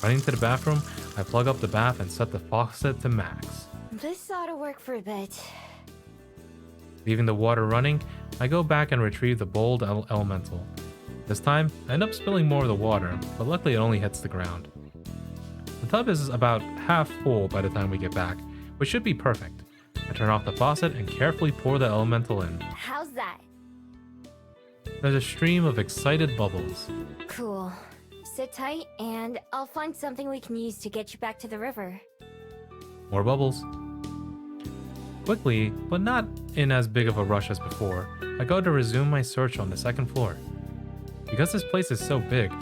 Running to the bathroom, I plug up the bath and set the faucet to max. This ought to work for a bit. Leaving the water running, I go back and retrieve the bowled elemental. This time, I end up spilling more of the water, but luckily it only hits the ground. The tub is about half full by the time we get back, which should be perfect. I turn off the faucet and carefully pour the elemental in. How's that? There's a stream of excited bubbles. Cool. Sit tight, and I'll find something we can use to get you back to the river. More bubbles. Quickly, but not in as big of a rush as before, I go to resume my search on the second floor. Because this place is so big,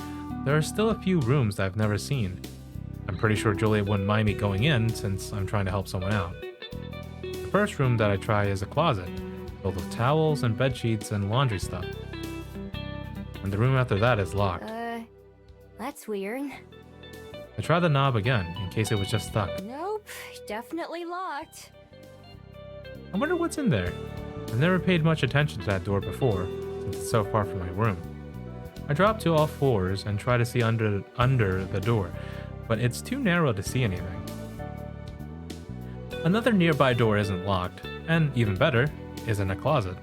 there are still a few rooms that I've never seen. I'm pretty sure Juliet wouldn't mind me going in since I'm trying to help someone out. The first room that I try is a closet, filled with towels and bed sheets and laundry stuff. And the room after that is locked. That's weird. I try the knob again, in case it was just stuck. Nope, definitely locked. I wonder what's in there. I've never paid much attention to that door before, since it's so far from my room. I drop to all fours and try to see under the door, but it's too narrow to see anything. Another nearby door isn't locked, and even better, is in a closet.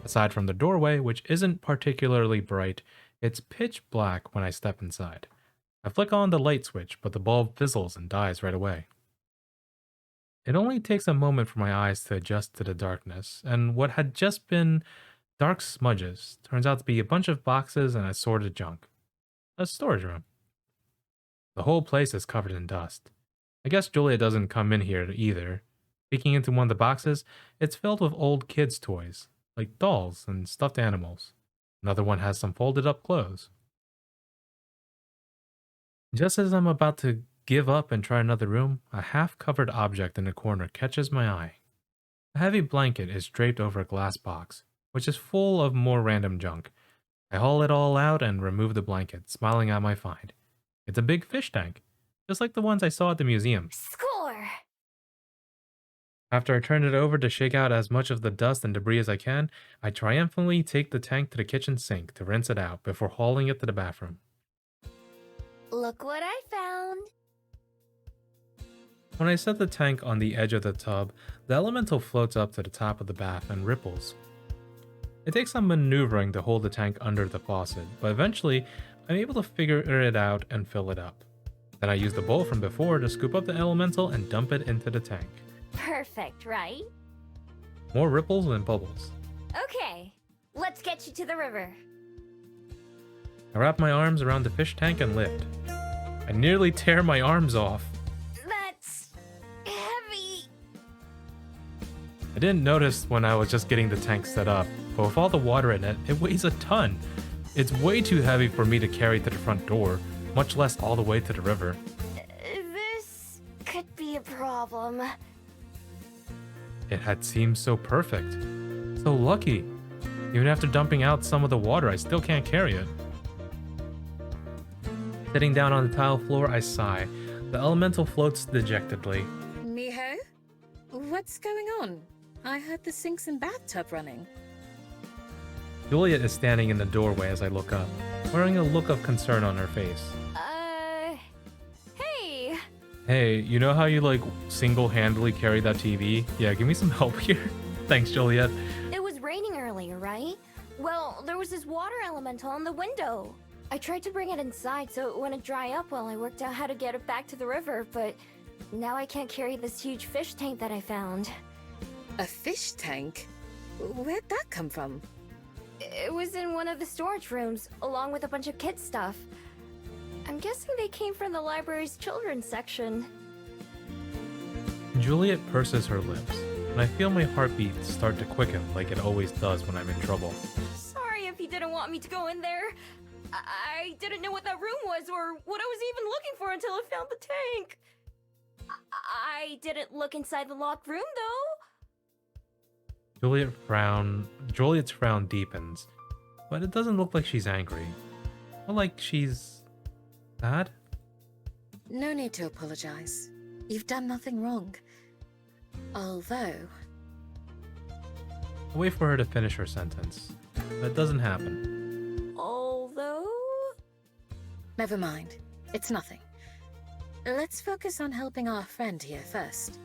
Aside from the doorway, which isn't particularly bright, it's pitch black when I step inside. I flick on the light switch, but the bulb fizzles and dies right away. It only takes a moment for my eyes to adjust to the darkness, and what had just been dark smudges turns out to be a bunch of boxes and assorted junk. A storage room. The whole place is covered in dust. I guess Julia doesn't come in here either. Peeking into one of the boxes, it's filled with old kids' toys, like dolls and stuffed animals. Another one has some folded up clothes. Just as I'm about to give up and try another room, a half-covered object in the corner catches my eye. A heavy blanket is draped over a glass box, which is full of more random junk. I haul it all out and remove the blanket, smiling at my find. It's a big fish tank, just like the ones I saw at the museum. Score! After I turn it over to shake out as much of the dust and debris as I can, I triumphantly take the tank to the kitchen sink to rinse it out before hauling it to the bathroom. Look what I found! When I set the tank on the edge of the tub, the elemental floats up to the top of the bath and ripples. It takes some maneuvering to hold the tank under the faucet, but eventually I'm able to figure it out and fill it up. Then I use the bowl from before to scoop up the elemental and dump it into the tank. Perfect, right? More ripples and bubbles. Okay, let's get you to the river. I wrap my arms around the fish tank and lift. I nearly tear my arms off. That's heavy. I didn't notice when I was just getting the tank set up, but with all the water in it, it weighs a ton. It's way too heavy for me to carry to the front door, much less all the way to the river. This could be a problem. It had seemed so perfect. So lucky. Even after dumping out some of the water, I still can't carry it. Sitting down on the tile floor, I sigh. The elemental floats dejectedly. Miho? What's going on? I heard the sinks and bathtub running. Juliet is standing in the doorway as I look up, wearing a look of concern on her face. Hey! Hey, you know how you single-handedly carry that TV? Yeah, give me some help here. Thanks, Juliet. It was raining earlier, right? Well, there was this water elemental on the window. I tried to bring it inside so it wouldn't dry up while I worked out how to get it back to the river, but now I can't carry this huge fish tank that I found. A fish tank? Where'd that come from? It was in one of the storage rooms, along with a bunch of kids' stuff. I'm guessing they came from the library's children's section. Juliet purses her lips, and I feel my heartbeat start to quicken like it always does when I'm in trouble. Sorry if you didn't want me to go in there. I didn't know what that room was or what I was even looking for until I found the tank. I didn't look inside the locked room, though. Juliet's frown deepens, but it doesn't look like she's angry. Or like she's sad? No need to apologize. You've done nothing wrong. Although... I wait for her to finish her sentence, but it doesn't happen. Although... Never mind. It's nothing. Let's focus on helping our friend here first.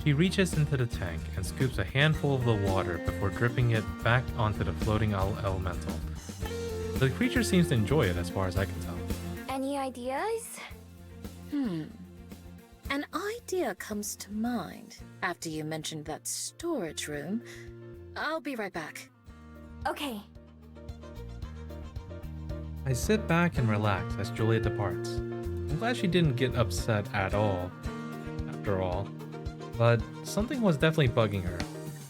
She reaches into the tank and scoops a handful of the water before dripping it back onto the floating elemental. The creature seems to enjoy it as far as I can tell. Any ideas? An idea comes to mind after you mentioned that storage room. I'll be right back. Okay. I sit back and relax as Juliet departs. I'm glad she didn't get upset at all, after all. But something was definitely bugging her.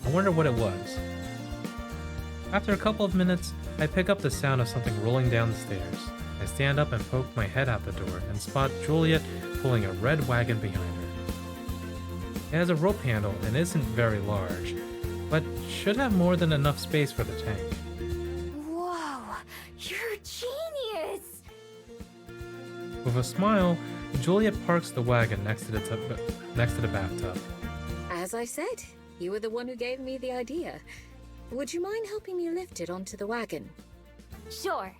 I wonder what it was. After a couple of minutes, I pick up the sound of something rolling down the stairs. I stand up and poke my head out the door and spot Juliet pulling a red wagon behind her. It has a rope handle and isn't very large, but should have more than enough space for the tank. Whoa, you're a genius! With a smile, Juliet parks the wagon next to the bathtub. As I said, you were the one who gave me the idea. Would you mind helping me lift it onto the wagon? Sure.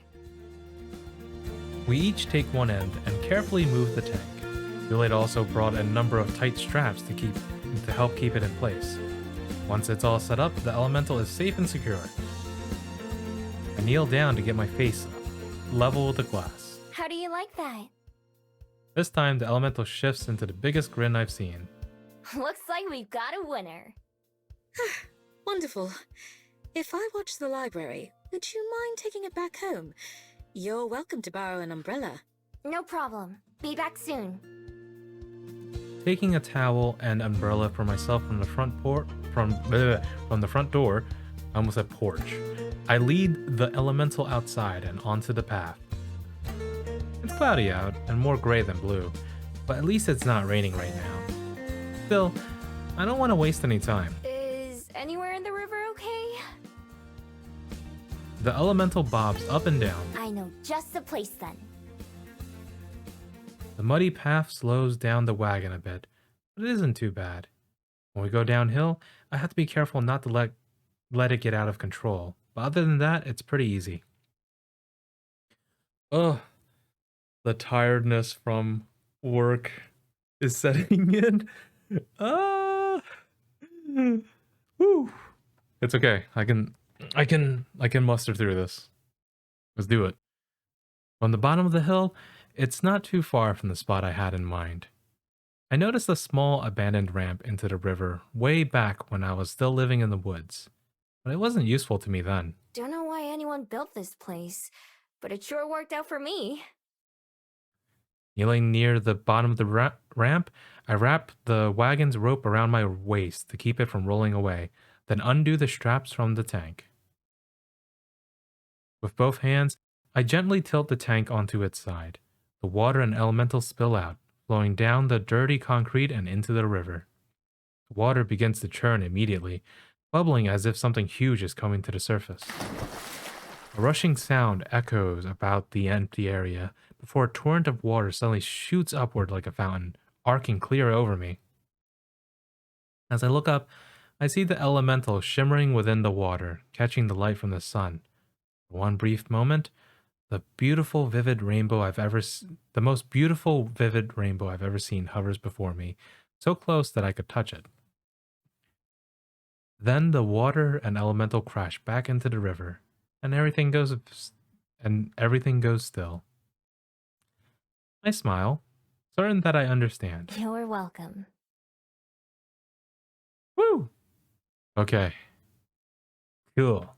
We each take one end and carefully move the tank. Juliet also brought a number of tight straps to help keep it in place. Once it's all set up, the elemental is safe and secure. I kneel down to get my face level with the glass. How do you like that? This time, the elemental shifts into the biggest grin I've seen. Looks like we've got a winner. Wonderful. If I watch the library, would you mind taking it back home? You're welcome to borrow an umbrella. No problem. Be back soon. Taking a towel and umbrella for myself from the front door, I almost said porch. I lead the elemental outside and onto the path. It's cloudy out and more gray than blue, but at least it's not raining right now. Still, I don't want to waste any time. Is anywhere in the river okay? The elemental bobs up and down. I know just the place then. The muddy path slows down the wagon a bit, but it isn't too bad. When we go downhill, I have to be careful not to let it get out of control, but other than that, it's pretty easy. Ugh, the tiredness from work is setting in. Woo. It's okay. I can muster through this. Let's do it. From the bottom of the hill, it's not too far from the spot I had in mind. I noticed a small abandoned ramp into the river way back when I was still living in the woods, but it wasn't useful to me then. Don't know why anyone built this place, but it sure worked out for me. Kneeling near the bottom of the ramp, I wrap the wagon's rope around my waist to keep it from rolling away, then undo the straps from the tank. With both hands, I gently tilt the tank onto its side. The water and elemental spill out, flowing down the dirty concrete and into the river. The water begins to churn immediately, bubbling as if something huge is coming to the surface. A rushing sound echoes about the empty area before a torrent of water suddenly shoots upward like a fountain, arcing clear over me. As I look up, I see the elemental shimmering within the water, catching the light from the sun. For one brief moment, the most beautiful, vivid rainbow I've ever seen hovers before me, so close that I could touch it. Then the water and elemental crash back into the river, and everything goes still. I smile, certain that I understand. You're welcome. Woo! Okay. Cool.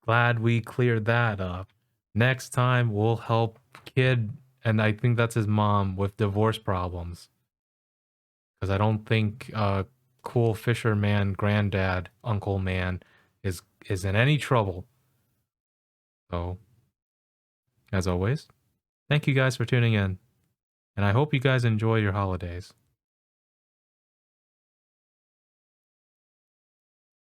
Glad we cleared that up. Next time we'll help Kid, and I think that's his mom, with divorce problems. Because I don't think cool fisherman granddad, uncle man, is in any trouble. So, as always, thank you guys for tuning in. And I hope you guys enjoy your holidays.